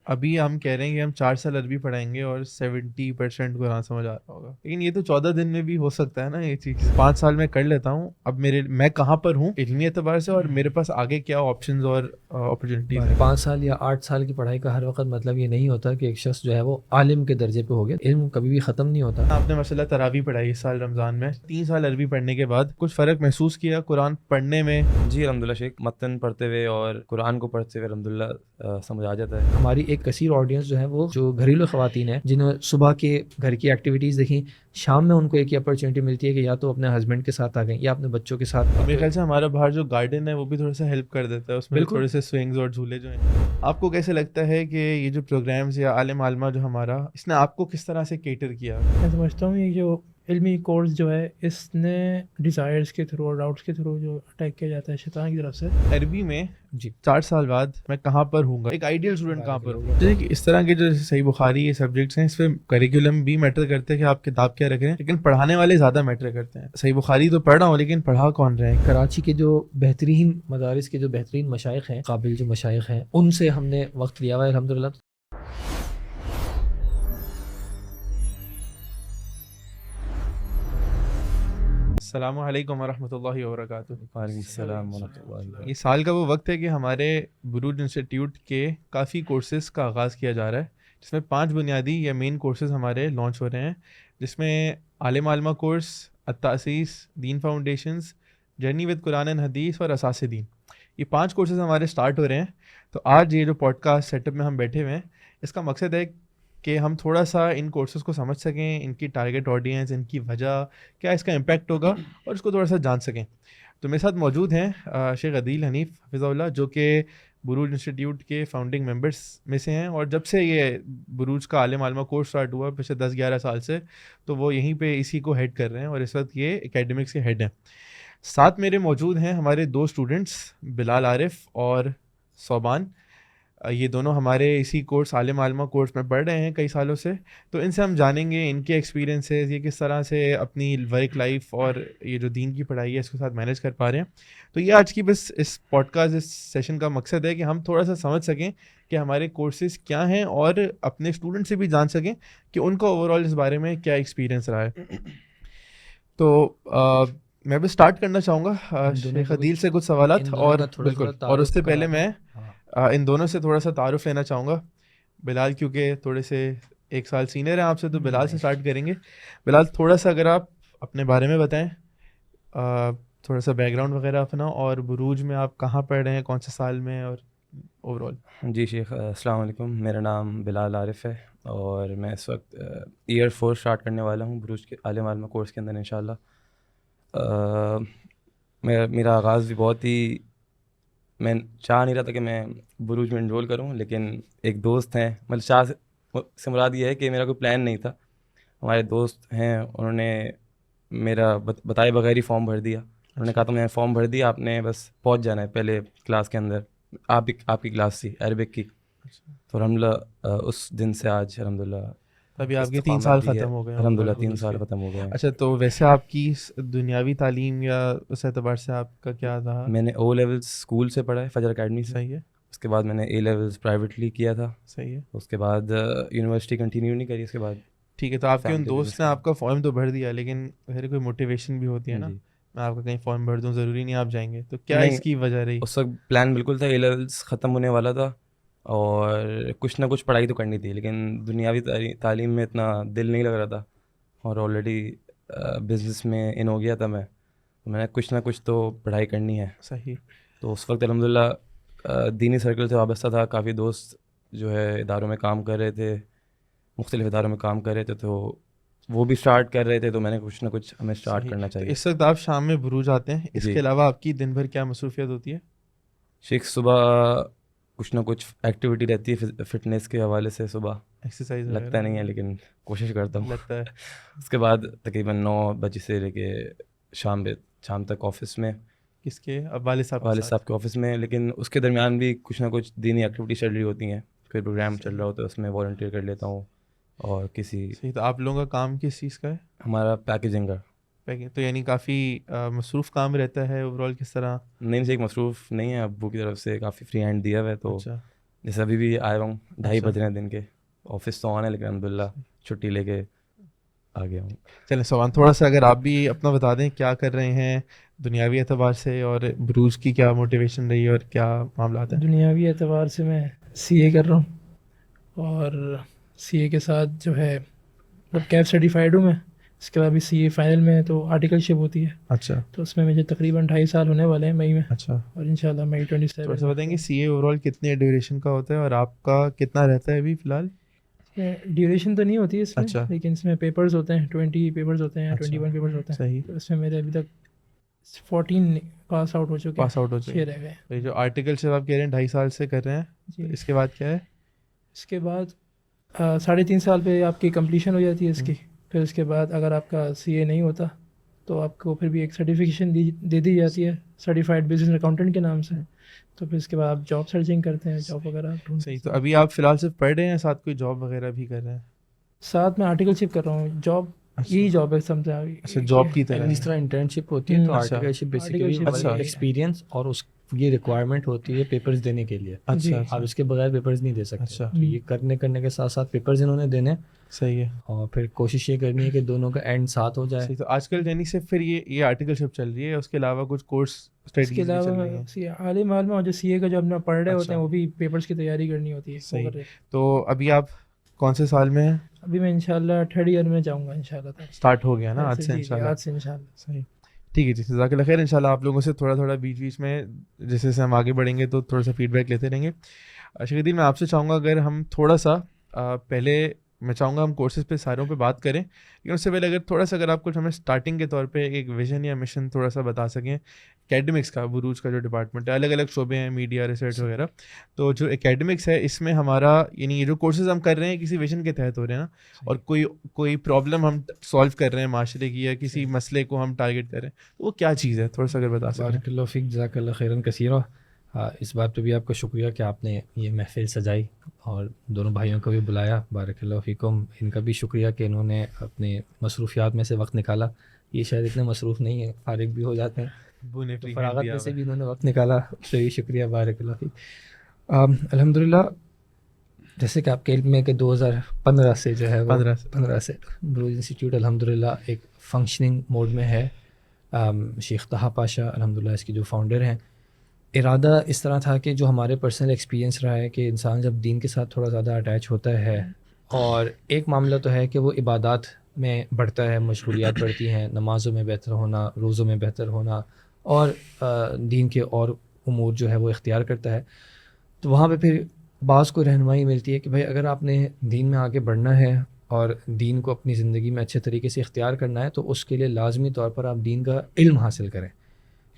ابھی ہم کہہ رہے ہیں کہ ہم 4 سال عربی پڑھائیں گے اور 70% قرآن سمجھ آ رہا ہوگا, لیکن یہ تو 14 دن میں بھی ہو سکتا ہے نا یہ چیز. 5 سال میں کر لیتا ہوں. اب میں کہاں پر ہوں علمی اعتبار سے, اور میرے پاس آگے کیا آپشنز اور اپرچونیٹیز ہیں. 5 سال یا 8 سال کی پڑھائی کا ہر وقت مطلب یہ نہیں ہوتا کہ ایک شخص جو ہے وہ عالم کے درجے پہ ہو گیا. علم کبھی بھی ختم نہیں ہوتا. آپ نے مسئلہ تراویح پڑھائی اس سال رمضان میں, 3 سال عربی پڑھنے کے بعد کچھ فرق محسوس کیا قرآن پڑھنے میں؟ جی الحمدللہ شیخ, متن پڑھتے ہوئے اور قرآن کو پڑھتے ہوئے الحمدللہ سمجھ آ جاتا ہے. ہماری ایک کثیر آڈینس جو ہے وہ جو گھریلو خواتین ہیں, جنہوں صبح کے گھر کی ایکٹیویٹیز دیکھیں, شام میں ان کو ایک اپرچونیٹی ملتی ہے کہ یا تو اپنے ہسبینڈ کے ساتھ آ گئیں یا اپنے بچوں کے ساتھ. میرے خیال سے ہمارا باہر جو گارڈن ہے وہ بھی تھوڑا سا ہیلپ کر دیتا ہے, اس میں تھوڑے سے سوئنگز اور جھولے جو ہیں. آپ کو کیسے لگتا ہے کہ یہ جو پروگرامز یا عالم عالمہ جو ہمارا, اس نے آپ کو کس طرح سے کیٹر کیا؟ میں سمجھتا ہوں یہ جو علمی کورس جو ہے اس نے ڈیزائرز کے تھرو اور ڈاؤٹس کے تھرو جو اٹیک کیا جاتا ہے شیطان کی طرف سے. عربی میں جی 4 سال بعد میں کہاں پر ہوں گا, ایک آئیڈیل اسٹوڈنٹ کہاں پر ہوگا. جیسے کہ اس طرح کے جو صحیح بخاری یہ سبجیکٹس ہیں, اس پہ کریکولم بھی میٹر کرتے ہیں کہ آپ کتاب کیا رکھ رہے ہیں, لیکن پڑھانے والے زیادہ میٹر کرتے ہیں. صحیح بخاری تو پڑھ رہا ہوں لیکن پڑھا کون رہے ہیں. کراچی کے جو بہترین مدارس کے جو بہترین مشائخ ہیں, قابل جو مشائخ ہیں, ان سے ہم نے وقت لیا ہوا ہے الحمدللہ. السلام علیکم ورحمۃ اللہ وبرکاتہ. وعلیکم السلام ورحمۃ اللہ. یہ سال کا وہ وقت ہے کہ ہمارے بروج انسٹیٹیوٹ کے کافی کورسز کا آغاز کیا جا رہا ہے, جس میں 5 بنیادی یا مین کورسز ہمارے لانچ ہو رہے ہیں, جس میں عالم عالمہ کورس, التاسیس, دین foundations, journey with Quran and حدیث اور اساس دین. یہ 5 کورسز ہمارے سٹارٹ ہو رہے ہیں. تو آج یہ جو پوڈ کاسٹ سیٹ اپ میں ہم بیٹھے ہوئے ہیں, اس کا مقصد ہے کہ ہم تھوڑا سا ان کورسز کو سمجھ سکیں, ان کی ٹارگیٹ آڈینس, ان کی وجہ کیا, اس کا امپیکٹ ہوگا, اور اس کو تھوڑا سا جان سکیں. تو میرے ساتھ موجود ہیں شیخ عدیل حنیف حفظہ اللہ, جو کہ بروج انسٹیٹیوٹ کے فاؤنڈنگ ممبرس میں سے ہیں, اور جب سے یہ بروج کا عالم عالمہ کورس اسٹارٹ ہوا پچھلے 10-11 سال سے, تو وہ یہیں پہ اسی کو ہیڈ کر رہے ہیں, اور اس وقت یہ اکیڈمکس کے ہیڈ ہیں. ساتھ میرے موجود ہیں ہمارے 2 اسٹوڈنٹس, بلال عارف اور صوبان. یہ دونوں ہمارے اسی کورس عالم عالمہ کورس میں پڑھ رہے ہیں کئی سالوں سے. تو ان سے ہم جانیں گے ان کے ایکسپیرینسز, یہ کس طرح سے اپنی ورک لائف اور یہ جو دین کی پڑھائی ہے اس کے ساتھ مینیج کر پا رہے ہیں. تو یہ آج کی بس اس پوڈ کاسٹ, اس سیشن کا مقصد ہے کہ ہم تھوڑا سا سمجھ سکیں کہ ہمارے کورسز کیا ہیں, اور اپنے اسٹوڈنٹ سے بھی جان سکیں کہ ان کا اوور آل اس بارے میں کیا ایکسپیرینس رہا ہے. تو میں بھی اسٹارٹ کرنا چاہوں گا شیخ عدیل سے کچھ سوالات, اور بالکل, اور اس سے پہلے میں ان دونوں سے تھوڑا سا تعارف لینا چاہوں گا. بلال کیونکہ تھوڑے سے 1 سال سینئر ہیں آپ سے, تو بلال سے اسٹارٹ کریں گے. بلال تھوڑا سا اگر آپ اپنے بارے میں بتائیں, تھوڑا سا بیک گراؤنڈ وغیرہ اپنا, اور بروج میں آپ کہاں پڑھ رہے ہیں, کون سے سال میں, اور اوور آل. جی شیخ السلام علیکم, میرا نام بلال عارف ہے, اور میں اس وقت ایئر 4 اسٹارٹ کرنے والا ہوں بروج کے عالم عالمہ کورس کے اندر انشاءاللہ. میرا آغاز بھی بہت ہی, میں چاہ نہیں رہا تھا کہ میں بروج میں انرول کروں, لیکن ایک دوست ہیں, مطلب چاہ سے مراد یہ ہے کہ میرا کوئی پلان نہیں تھا, ہمارے دوست ہیں, انہوں نے میرا بتائے بغیر ہی فارم بھر دیا. انہوں نے کہا تو میں فارم بھر دیا, آپ نے بس پہنچ جانا ہے پہلے کلاس کے اندر. آپ کی کلاس تھی عربک کی, تو الحمدللہ اس دن سے آج الحمدللہ ابھی آپ کے 3 سال ختم ہو گئے. الحمدللہ 3 سال ختم ہو گئے ہیں. اچھا, تو ویسے آپ کی دنیاوی تعلیم یا اس اعتبار سے آپ کا کیا تھا؟ میں نے او لیولز اسکول سے پڑھا ہے, فجر اکیڈمی سے. صحیح ہے. اس کے بعد میں نے اے لیولز پرائیویٹلی کیا تھا. صحیح ہے. اس کے بعد یونیورسٹی کنٹینیو نہیں کری اس کے بعد. ٹھیک ہے, تو آپ کے ان دوست نے آپ کا فارم تو بھر دیا, لیکن پھر کوئی موٹیویشن بھی ہوتی ہے نا, میں آپ کا کہیں فارم بھر دوں, ضروری نہیں آپ جائیں گے, تو کیا اس کی وجہ رہی؟ اس وقت پلان بالکل تھا, اے لیولز ختم ہونے والا تھا, اور کچھ نہ کچھ پڑھائی تو کرنی تھی, لیکن دنیاوی تعلیم میں اتنا دل نہیں لگ رہا تھا, اور آلریڈی بزنس میں ان ہو گیا تھا میں نے کچھ نہ کچھ تو پڑھائی کرنی ہے. صحیح. تو اس وقت الحمدللہ دینی سرکل سے وابستہ تھا, کافی دوست جو ہے اداروں میں کام کر رہے تھے, مختلف اداروں میں کام کر رہے تھے, تو وہ بھی اسٹارٹ کر رہے تھے, تو میں نے کچھ نہ کچھ ہمیں اسٹارٹ کرنا چاہیے. اس وقت آپ شام میں بروج آتے ہیں, اس کے علاوہ آپ کی دن بھر کیا مصروفیت ہوتی ہے؟ شیخ صبح کچھ نہ کچھ ایکٹیویٹی رہتی ہے فٹنس کے حوالے سے, صبح ایکسرسائز لگتا نہیں ہے لیکن کوشش کرتا ہوں. لگتا ہے. اس کے بعد تقریباً 9 بجے سے لے کے شام تک آفس میں. کس کے؟ والد صاحب کے آفس میں, لیکن اس کے درمیان بھی کچھ نہ کچھ دینی ایکٹیویٹی چل رہی ہوتی ہیں, کوئی پروگرام چل رہا ہوتا ہے اس میں والنٹیئر کر لیتا ہوں, اور کسی. صحیح. تو آپ لوگوں کا کام کس چیز کا ہے؟ ہمارا پیکیجنگ کا. تو یعنی کافی مصروف کام رہتا ہے اوور آل, کس طرح؟ نہیں صحیح مصروف نہیں ہے, ابو کی طرف سے کافی فری ہینڈ دیا ہوا ہے, تو جیسے ابھی بھی آیا ہوں 2:30 اچھا۔ بج رہے ہیں دن کے, آفس تو آنا ہے لیکن الحمدللہ چھٹی لے کے آ گیا ہوں. چلیں سوان تھوڑا سا اگر آپ بھی اپنا بتا دیں کیا کر رہے ہیں دنیاوی اعتبار سے, اور بروج کی کیا موٹیویشن رہی ہے اور کیا معاملات ہیں. دنیاوی اعتبار سے میں سی اے کر رہا ہوں, اور سی اے کے ساتھ جو ہے مطلب کیب سرٹیفائڈ ہوں میں. اس کے بعد بھی سی اے فائنل میں ہے تو آرٹیکل شپ ہوتی ہے, اچھا تو اس میں مجھے تقریباً 2.5 سال ہونے والے ہیں مئی میں, اچھا. اور انشاءاللہ مئی 27. تھوڑا سا بتائیں گے سی اے اوور آل کتنے ڈیوریشن کا ہوتا ہے اور آپ کا کتنا رہتا ہے ابھی فی الحال؟ ڈیوریشن تو نہیں ہوتی ہے اس میں, اچھا. لیکن اس میں پیپرز ہوتے ہیں, 20 پیپرز ہوتے ہیں, 21 پیپرز ہوتے ہیں. صحیح. تو اس میں میرے ابھی تک 14 پاس آؤٹ ہو چکے ہیں, پاس آؤٹ ہو 6 چکے. رہ گئے. یہ جو آرٹیکل سے آپ کہہ رہے ہیں 2.5 سال سے کر رہے ہیں, جی. اس کے بعد کیا ہے؟ اس کے بعد 3.5 سال پہ آپ کی کمپلیشن ہو جاتی ہے اس کی. پھر اس کے بعد اگر آپ کا سی اے نہیں ہوتا تو آپ کو پھر بھی ایک سرٹیفکیشن دے دی جاتی ہے سرٹیفائڈ بزنس اکاؤنٹنٹ کے نام سے. تو پھر اس کے بعد آپ جاب سرچنگ کرتے ہیں, جاب وغیرہ ڈھونڈتے صحیح. ہیں. تو ابھی آپ فی الحال صرف پڑھ رہے ہیں یا ساتھ کوئی جاب وغیرہ بھی کر رہے ہیں؟ ساتھ میں آرٹیکل شپ کر رہا ہوں. جاب یہی جاب ہے سمجھا. اچھا جاب کی طرح. جس طرح انٹرنشپ ہوتی ہے تو اچھا. آرٹیکل شپ Articleship بیسیکلی اچھا. ایکسپیرینس اور اس یہ ریکوائرمنٹ ہوتی ہے پیپرز دینے کے لیے. اچھا. آپ اس کے بغیر پیپرز نہیں دے سکتے. اچھا. تو یہ کرنے کے ساتھ ساتھ پیپرز انہوں نے دینے, صحیح ہے. اور پھر کوشش یہ کرنی ہے کہ دونوں کا اینڈ ساتھ ہو جائے. صحیح. تو آج کل یعنی صرف پھر یہ آرٹیکل شپ چل رہی ہے, اس کے علاوہ کچھ کورس اس کے اسٹڈیز بھی چل علاوہ رہی ہیں؟ عالم عالم اور جو سی اے کا جو اپنا پڑھ رہے ہوتے اچھا. ہیں وہ بھی پیپرز کی تیاری کرنی ہوتی ہے. صحیح. تو ابھی آپ کون سے سال میں ہیں؟ ابھی میں انشاءاللہ 3rd ایئر میں جاؤں گا انشاءاللہ. اسٹارٹ ہو گیا نا آج سے انشاءاللہ. آج سے انشاءاللہ. صحیح. ٹھیک ہے جی, جزاک اللہ خیر. انشاءاللہ آپ لوگوں سے تھوڑا بیچ میں جیسے جیسے ہم آگے بڑھیں گے تو تھوڑا سا فیڈ بیک لیتے رہیں گے. شفیق الدین, میں آپ سے چاہوں گا اگر ہم تھوڑا سا پہلے میں چاہوں گا ہم کورسز پہ ساروں پہ بات کریں, لیکن اس سے پہلے اگر تھوڑا سا اگر آپ کچھ ہمیں اسٹارٹنگ کے طور پہ ایک ویژن یا مشن تھوڑا سا بتا سکیں اکیڈمکس کا. بروج کا جو ڈپارٹمنٹ ہے, الگ الگ شعبے ہیں, میڈیا, ریسرچ وغیرہ, تو جو اکیڈمکس ہے اس میں ہمارا یعنی یہ جو کورسز ہم کر رہے ہیں کسی ویژن کے تحت ہو رہے ہیں نا, اور کوئی پرابلم ہم سالو کر رہے ہیں معاشرے کی یا کسی مسئلے کو ہم ٹارگیٹ کر رہے ہیں, تو وہ کیا چیز ہے تھوڑا سا اگر بتا سکیں. بارک اللہ فیک, جزاک اللہ خیرا کثیرا. اس بات پہ بھی آپ کا شکریہ کہ آپ نے یہ محفل سجائی اور دونوں بھائیوں کو بھی بلایا. بارک اللہ فیکم. ان کا بھی شکریہ کہ انہوں نے اپنے مصروفیات میں سے وقت نکالا. یہ شاید اتنے مصروف نہیں ہیں, فارغ بھی ہو جاتے ہیں, فراغت میں سے بھی انہوں نے وقت نکالا, اس لیے شکریہ. بارک اللہ فیک. الحمدللہ جیسے کہ آپ کے علم میں کہ 2015 سے جو ہے 15 سے بروج انسٹیٹیوٹ الحمدللہ ایک فنکشننگ موڈ میں ہے. شیخ طہا پاشا الحمدللہ اس کی جو فاؤنڈر ہیں, ارادہ اس طرح تھا کہ جو ہمارے پرسنل ایکسپیرینس رہا ہے کہ انسان جب دین کے ساتھ تھوڑا زیادہ اٹیچ ہوتا ہے, اور ایک معاملہ تو ہے کہ وہ عبادات میں بڑھتا ہے, مشغولیات بڑھتی ہیں, نمازوں میں بہتر ہونا, روزوں میں بہتر ہونا, اور دین کے اور امور جو ہے وہ اختیار کرتا ہے. تو وہاں پہ پھر بعض کو رہنمائی ملتی ہے کہ بھائی اگر آپ نے دین میں آگے بڑھنا ہے اور دین کو اپنی زندگی میں اچھے طریقے سے اختیار کرنا ہے تو اس کے لیے لازمی طور پر آپ دین کا علم حاصل کریں,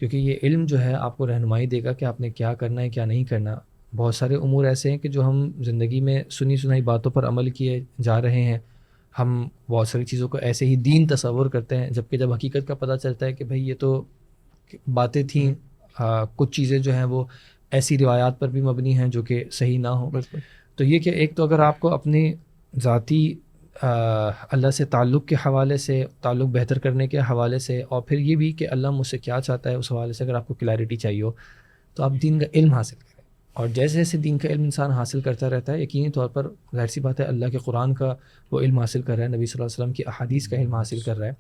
کیونکہ یہ علم جو ہے آپ کو رہنمائی دے گا کہ آپ نے کیا کرنا ہے کیا نہیں کرنا. بہت سارے امور ایسے ہیں کہ جو ہم زندگی میں سنی سنائی باتوں پر عمل کیے جا رہے ہیں, ہم بہت ساری چیزوں کو ایسے ہی دین تصور کرتے ہیں, جبکہ جب حقیقت کا پتہ چلتا ہے کہ بھائی یہ تو باتیں تھیں, کچھ چیزیں جو ہیں وہ ایسی روایات پر بھی مبنی ہیں جو کہ صحیح نہ ہوں. تو یہ کہ ایک تو اگر آپ کو اپنے ذاتی اللہ سے تعلق کے حوالے سے, تعلق بہتر کرنے کے حوالے سے, اور پھر یہ بھی کہ اللہ مجھ سے کیا چاہتا ہے اس حوالے سے اگر آپ کو کلیئرٹی چاہیے ہو تو آپ دین کا علم حاصل کریں. اور جیسے جیسے دین کا علم انسان حاصل کرتا رہتا ہے, یقینی طور پر ظاہر سی بات ہے اللہ کے قرآن کا وہ علم حاصل کر رہا ہے, نبی صلی اللہ علیہ وسلم کی احادیث کا علم حاصل کر رہا ہے.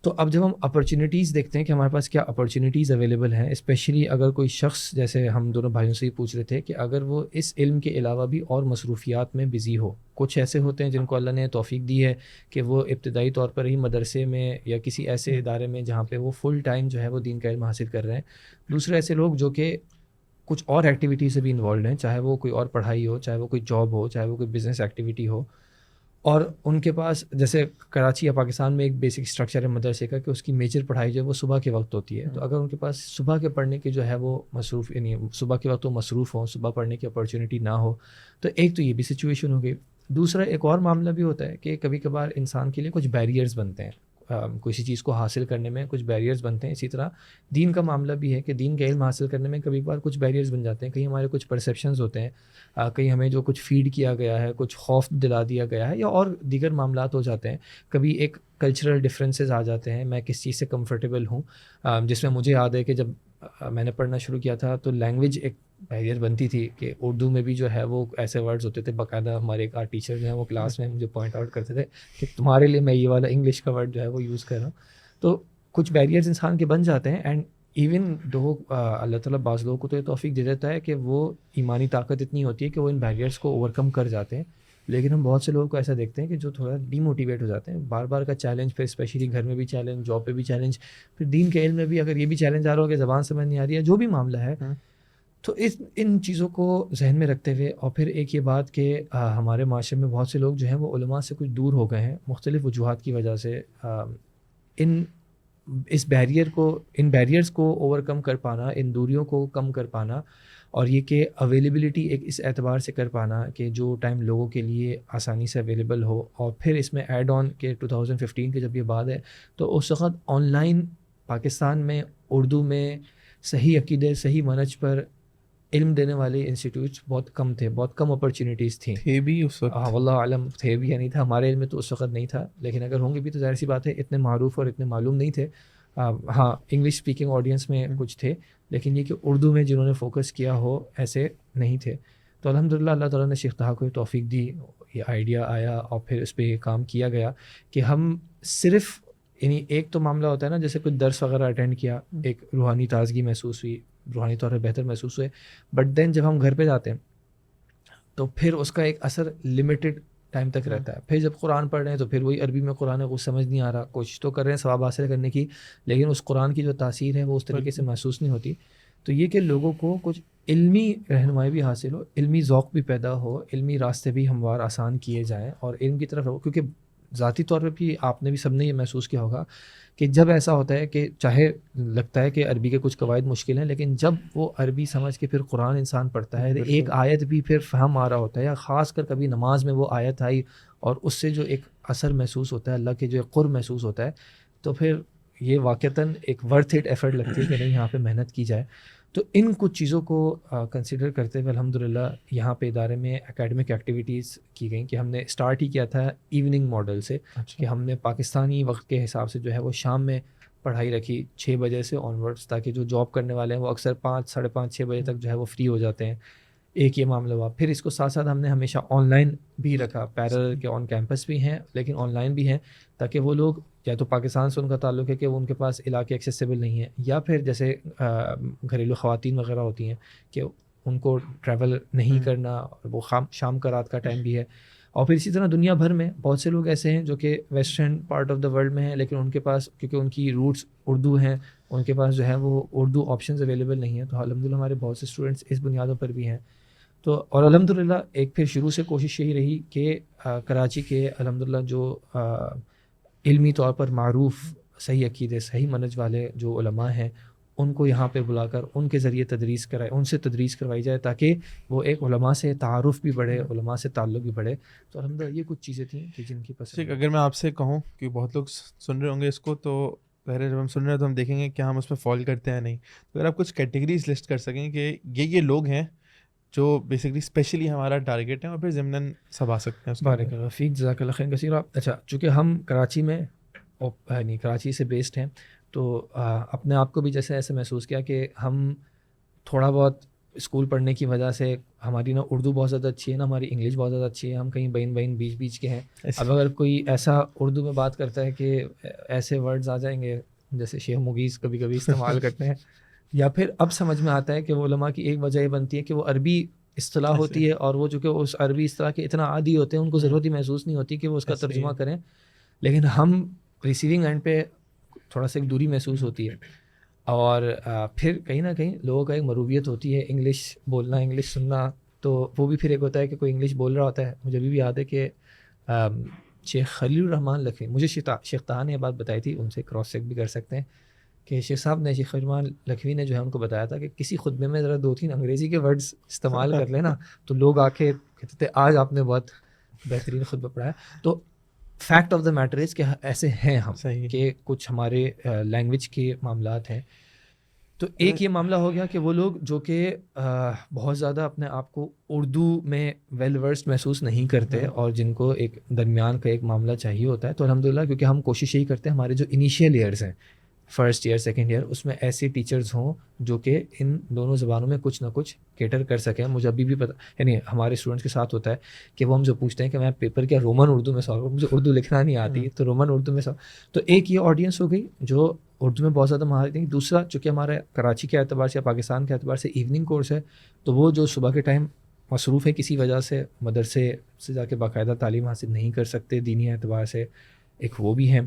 تو اب جب ہم اپرچونیٹیز دیکھتے ہیں کہ ہمارے پاس کیا اپرچونیٹیز اویلیبل ہیں, اسپیشلی اگر کوئی شخص, جیسے ہم دونوں بھائیوں سے ہی پوچھ رہے تھے کہ اگر وہ اس علم کے علاوہ بھی اور مصروفیات میں بزی ہو, کچھ ایسے ہوتے ہیں جن کو اللہ نے توفیق دی ہے کہ وہ ابتدائی طور پر ہی مدرسے میں یا کسی ایسے ادارے میں جہاں پہ وہ فل ٹائم جو ہے وہ دین کا علم حاصل کر رہے ہیں. دوسرے ایسے لوگ جو کہ کچھ اور ایکٹیویٹی سے بھی انوالوڈ ہیں, چاہے وہ کوئی اور پڑھائی ہو, چاہے وہ کوئی جاب ہو, چاہے وہ کوئی بزنس ایکٹیویٹی ہو, اور ان کے پاس جیسے کراچی یا پاکستان میں ایک بیسک اسٹرکچر ہے مدرسے کا کہ اس کی میجر پڑھائی جو ہے وہ صبح کے وقت ہوتی ہے. تو اگر ان کے پاس صبح کے پڑھنے کی جو ہے وہ مصروف, یعنی صبح کے وقت وہ مصروف ہوں, صبح پڑھنے کی اپرچونیٹی نہ ہو, تو ایک تو یہ بھی سچویشن ہو گئی. دوسرا ایک اور معاملہ بھی ہوتا ہے کہ کبھی کبھار انسان کے لیے کچھ بیریئرز بنتے ہیں, کسی چیز کو حاصل کرنے میں کچھ بیریئرز بنتے ہیں. اسی طرح دین کا معاملہ بھی ہے کہ دین کا علم حاصل کرنے میں کبھی کبھار کچھ بیریئرز بن جاتے ہیں. کہیں ہمارے کچھ پرسیپشنز ہوتے ہیں, کہیں ہمیں جو کچھ فیڈ کیا گیا ہے, کچھ خوف دلا دیا گیا ہے, یا اور دیگر معاملات ہو جاتے ہیں. کبھی ایک کلچرل ڈفرینسز آ جاتے ہیں, میں کس چیز سے کمفرٹیبل ہوں, جس میں مجھے یاد ہے کہ جب میں نے پڑھنا شروع کیا تھا تو لینگویج ایک بیریئر بنتی تھی کہ اردو میں بھی جو ہے وہ ایسے ورڈز ہوتے تھے، باقاعدہ ہمارے ایک ٹیچر جو ہیں وہ کلاس میں مجھے پوائنٹ آؤٹ کرتے تھے کہ تمہارے لیے میں یہ والا انگلش کا ورڈ جو ہے وہ یوز کر رہا ہوں. تو کچھ بیریئرز انسان کے بن جاتے ہیں. اینڈ ایون دو اللہ تعالیٰ بعض لوگوں کو تو یہ توفیق دے دیتا ہے کہ وہ ایمانی طاقت اتنی ہوتی ہے کہ وہ ان بیریئرس کو اوور کم کر جاتے ہیں. لیکن ہم بہت سے لوگوں کو ایسا دیکھتے ہیں کہ جو تھوڑا ڈی موٹیویٹ ہو جاتے ہیں، بار بار کا چیلنج، پھر اسپیشلی گھر میں بھی چیلنج، جاب پہ بھی چیلنج، پھر دین کے علم میں بھی اگر یہ بھی چیلنج آ رہا ہو کہ زبان سمجھ نہیں آ رہی ہے، جو بھی معاملہ ہے. تو ان چیزوں کو ذہن میں رکھتے ہوئے، اور پھر ایک یہ بات کہ ہمارے معاشرے میں بہت سے لوگ جو ہیں وہ علماء سے کچھ دور ہو گئے ہیں مختلف وجوہات کی وجہ سے. ان بیریئرز کو اوور کم کر پانا، ان دوریوں کو کم کر پانا، اور یہ کہ اویلیبلٹی ایک اس اعتبار سے کر پانا کہ جو ٹائم لوگوں کے لیے آسانی سے اویلیبل ہو. اور پھر اس میں ایڈ آن کہ 2015 کی جب یہ بات ہے تو اس وقت آن لائن پاکستان میں اردو میں صحیح عقیدے، صحیح منہج پر علم دینے والے انسٹیٹیوٹس بہت کم تھے، بہت کم اپرچونیٹیز تھیں. تھے بھی اس وقت، واللہ عالم تھے بھی یا نہیں تھا، ہمارے علم میں تو اس وقت نہیں تھا، لیکن اگر ہوں گے بھی تو ظاہر سی بات ہے اتنے معروف اور اتنے معلوم نہیں تھے. ہاں انگلش اسپیکنگ آڈینس میں کچھ تھے، لیکن یہ کہ اردو میں جنہوں نے فوکس کیا ہو ایسے نہیں تھے. تو الحمدللہ اللہ تعالیٰ نے شیخ طہٰ کو توفیق دی، یہ آئیڈیا آیا اور پھر اس پہ کام کیا گیا کہ ہم صرف یعنی ایک تو معاملہ ہوتا ہے نا جیسے کوئی درس وغیرہ اٹینڈ کیا، ایک روحانی تازگی محسوس ہوئی، روحانی طور پہ بہتر محسوس ہوئے، بٹ دین جب ہم گھر پہ جاتے ہیں تو پھر اس کا ایک اثر لمیٹڈ ٹائم تک رہتا ہے. پھر جب قرآن پڑھ رہے ہیں تو پھر وہی عربی میں قرآن ہے، کچھ سمجھ نہیں آ رہا، کوشش تو کر رہے ہیں ثواب حاصل کرنے کی، لیکن اس قرآن کی جو تاثیر ہے وہ اس طریقے سے محسوس نہیں ہوتی. تو یہ کہ لوگوں کو کچھ علمی رہنمائی بھی حاصل ہو، علمی ذوق بھی پیدا ہو، علمی راستے بھی ہموار آسان کیے جائیں اور علم کی طرف رہو. کیونکہ ذاتی طور پہ بھی آپ نے بھی سب نے یہ محسوس کیا ہوگا کہ جب ایسا ہوتا ہے کہ چاہے لگتا ہے کہ عربی کے کچھ قواعد مشکل ہیں، لیکن جب وہ عربی سمجھ کے پھر قرآن انسان پڑھتا ہے، ایک آیت بھی پھر فہم آ رہا ہوتا ہے، یا خاص کر کبھی نماز میں وہ آیت آئی اور اس سے جو ایک اثر محسوس ہوتا ہے، اللہ کے جو ایک قرب محسوس ہوتا ہے، تو پھر یہ واقعتاً ایک ورتھ اٹ ایفرٹ لگتی ہے کہ نہیں یہاں پہ محنت کی جائے. تو ان کچھ چیزوں کو کنسیڈر کرتے ہوئے الحمدللہ یہاں پہ ادارے میں اکیڈمک ایکٹیویٹیز کی گئیں کہ ہم نے اسٹارٹ ہی کیا تھا ایوننگ ماڈل سے کہ ہم نے پاکستانی وقت کے حساب سے جو ہے وہ شام میں پڑھائی رکھی 6 بجے سے آن ورڈس، تاکہ جو جاب کرنے والے ہیں وہ اکثر 5، 5:30، 6 بجے تک جو ہے وہ فری ہو جاتے ہیں. ایک یہ معاملہ ہوا. پھر اس کو ساتھ ساتھ ہم نے ہمیشہ آن لائن بھی رکھا، پیرل کے آن کیمپس بھی ہیں لیکن آن لائن بھی ہیں، تاکہ وہ لوگ یا تو پاکستان سے ان کا تعلق ہے کہ وہ ان کے پاس علاقے ایکسیسیبل نہیں ہیں، یا پھر جیسے گھریلو خواتین وغیرہ ہوتی ہیں کہ ان کو ٹریول نہیں کرنا، اور وہ شام کا رات کا ٹائم بھی ہے. اور پھر اسی طرح دنیا بھر میں بہت سے لوگ ایسے ہیں جو کہ western part of the world میں ہیں، لیکن ان کے پاس کیونکہ ان کی روٹس اردو ہیں، ان کے پاس جو ہے وہ اردو آپشنز اویلیبل نہیں ہیں. تو الحمدللہ ہمارے بہت سے اسٹوڈنٹس اس بنیادوں پر بھی ہیں. تو اور الحمدللہ ایک پھر شروع سے کوشش یہی رہی کہ کراچی کے الحمدللہ جو علمی طور پر معروف صحیح عقیدے، صحیح منہج والے جو علماء ہیں، ان کو یہاں پہ بلا کر ان کے ذریعے تدریس کرائے، ان سے تدریس کروائی جائے، تاکہ وہ ایک علماء سے تعارف بھی بڑھے، علماء سے تعلق بھی بڑھے. تو الحمدللہ یہ کچھ چیزیں تھیں کہ جن کی پسند. اگر میں آپ سے کہوں کہ بہت لوگ سن رہے ہوں گے اس کو، تو ظاہر جب ہم سن رہے ہیں تو ہم دیکھیں گے کہ ہم اس پہ فال کرتے ہیں نہیں. تو اگر آپ کچھ کیٹیگریز لسٹ کر سکیں کہ یہ لوگ ہیں جو بیسکلی اسپیشلی ہمارا ٹارگیٹ ہے، اور پھر ضمناً سب آ سکتے ہیں. بارک اللہ فیک، جزاک اللہ خیر کثیر. اچھا، چونکہ ہم کراچی میں یعنی کراچی سے بیسڈ ہیں، تو اپنے آپ کو بھی جیسے ایسے محسوس کیا کہ ہم تھوڑا بہت اسکول پڑھنے کی وجہ سے ہماری نہ اردو بہت زیادہ اچھی ہے، نہ ہماری انگلش بہت زیادہ اچھی ہے، ہم کہیں بین بیچ کے ہیں. اب اگر کوئی ایسا اردو میں بات کرتا ہے کہ ایسے ورڈز آ جائیں گے جیسے شیخ مغیث کبھی کبھی استعمال کرتے ہیں، یا پھر اب سمجھ میں آتا ہے کہ وہ علماء کی ایک وجہ یہ بنتی ہے کہ وہ عربی اصطلاح ہوتی ہے، اور وہ جو کہ اس عربی اصطلاح کے اتنا عادی ہوتے ہیں ان کو ضرورت ہی محسوس نہیں ہوتی کہ وہ اس کا ترجمہ کریں. لیکن ہم ریسیونگ اینڈ پہ تھوڑا سا ایک دوری محسوس ہوتی ہے، اور پھر کہیں نہ کہیں لوگوں کا ایک مرویت ہوتی ہے انگلش بولنا، انگلش سننا. تو وہ بھی پھر ایک ہوتا ہے کہ کوئی انگلش بول رہا ہوتا ہے. مجھے بھی یاد ہے کہ شیخ خلیل الرحمن لکھوی، مجھے شیخ طہٰ نے یہ بات بتائی تھی، ان سے کراس چیک بھی کر سکتے ہیں کہ شیخ صاحب نے، شیخ الرحمن لکھوی نے جو ہے ان کو بتایا تھا کہ کسی خطبے میں ذرا 2-3 انگریزی کے ورڈز استعمال کر لینا تو لوگ آ کے کہتے تھے آج آپ نے بہت بہترین خطبہ پڑھایا. تو fact of the matter is کہ ایسے ہیں ہم کہ کچھ ہمارے لینگویج کے معاملات ہیں. تو ایک یہ معاملہ ہو گیا کہ وہ لوگ جو کہ بہت زیادہ اپنے آپ کو اردو میں ویل ورسڈ محسوس نہیں کرتے، اور جن کو ایک درمیان کا ایک معاملہ چاہیے ہوتا ہے. تو الحمدللہ کیونکہ ہم کوشش یہی کرتے ہیں ہمارے جو انیشیل ایئرز ہیں فرسٹ ایئر سیکنڈ ایئر اس میں ایسے ٹیچرز ہوں جو کہ ان دونوں زبانوں میں کچھ نہ کچھ کیٹر کر سکیں. مجھے ابھی بھی پتہ یعنی ہمارے اسٹوڈنٹس کے ساتھ ہوتا ہے کہ وہ ہم سے پوچھتے ہیں کہ میں پیپر کیا رومن اردو میں سالو کروں, مجھے اردو لکھنا نہیں آتی تو رومن اردو میں تو ایک یہ آڈینس ہو گئی جو اردو میں بہت زیادہ مہارت نہیں. دوسرا چونکہ ہمارا کراچی کے اعتبار سے یا پاکستان کے اعتبار سے ایوننگ کورس ہے تو وہ جو صبح کے ٹائم مصروف ہے کسی وجہ سے مدرسے سے جا کے باقاعدہ تعلیم حاصل نہیں کر سکتے دینی اعتبار سے, ایک وہ بھی ہیں.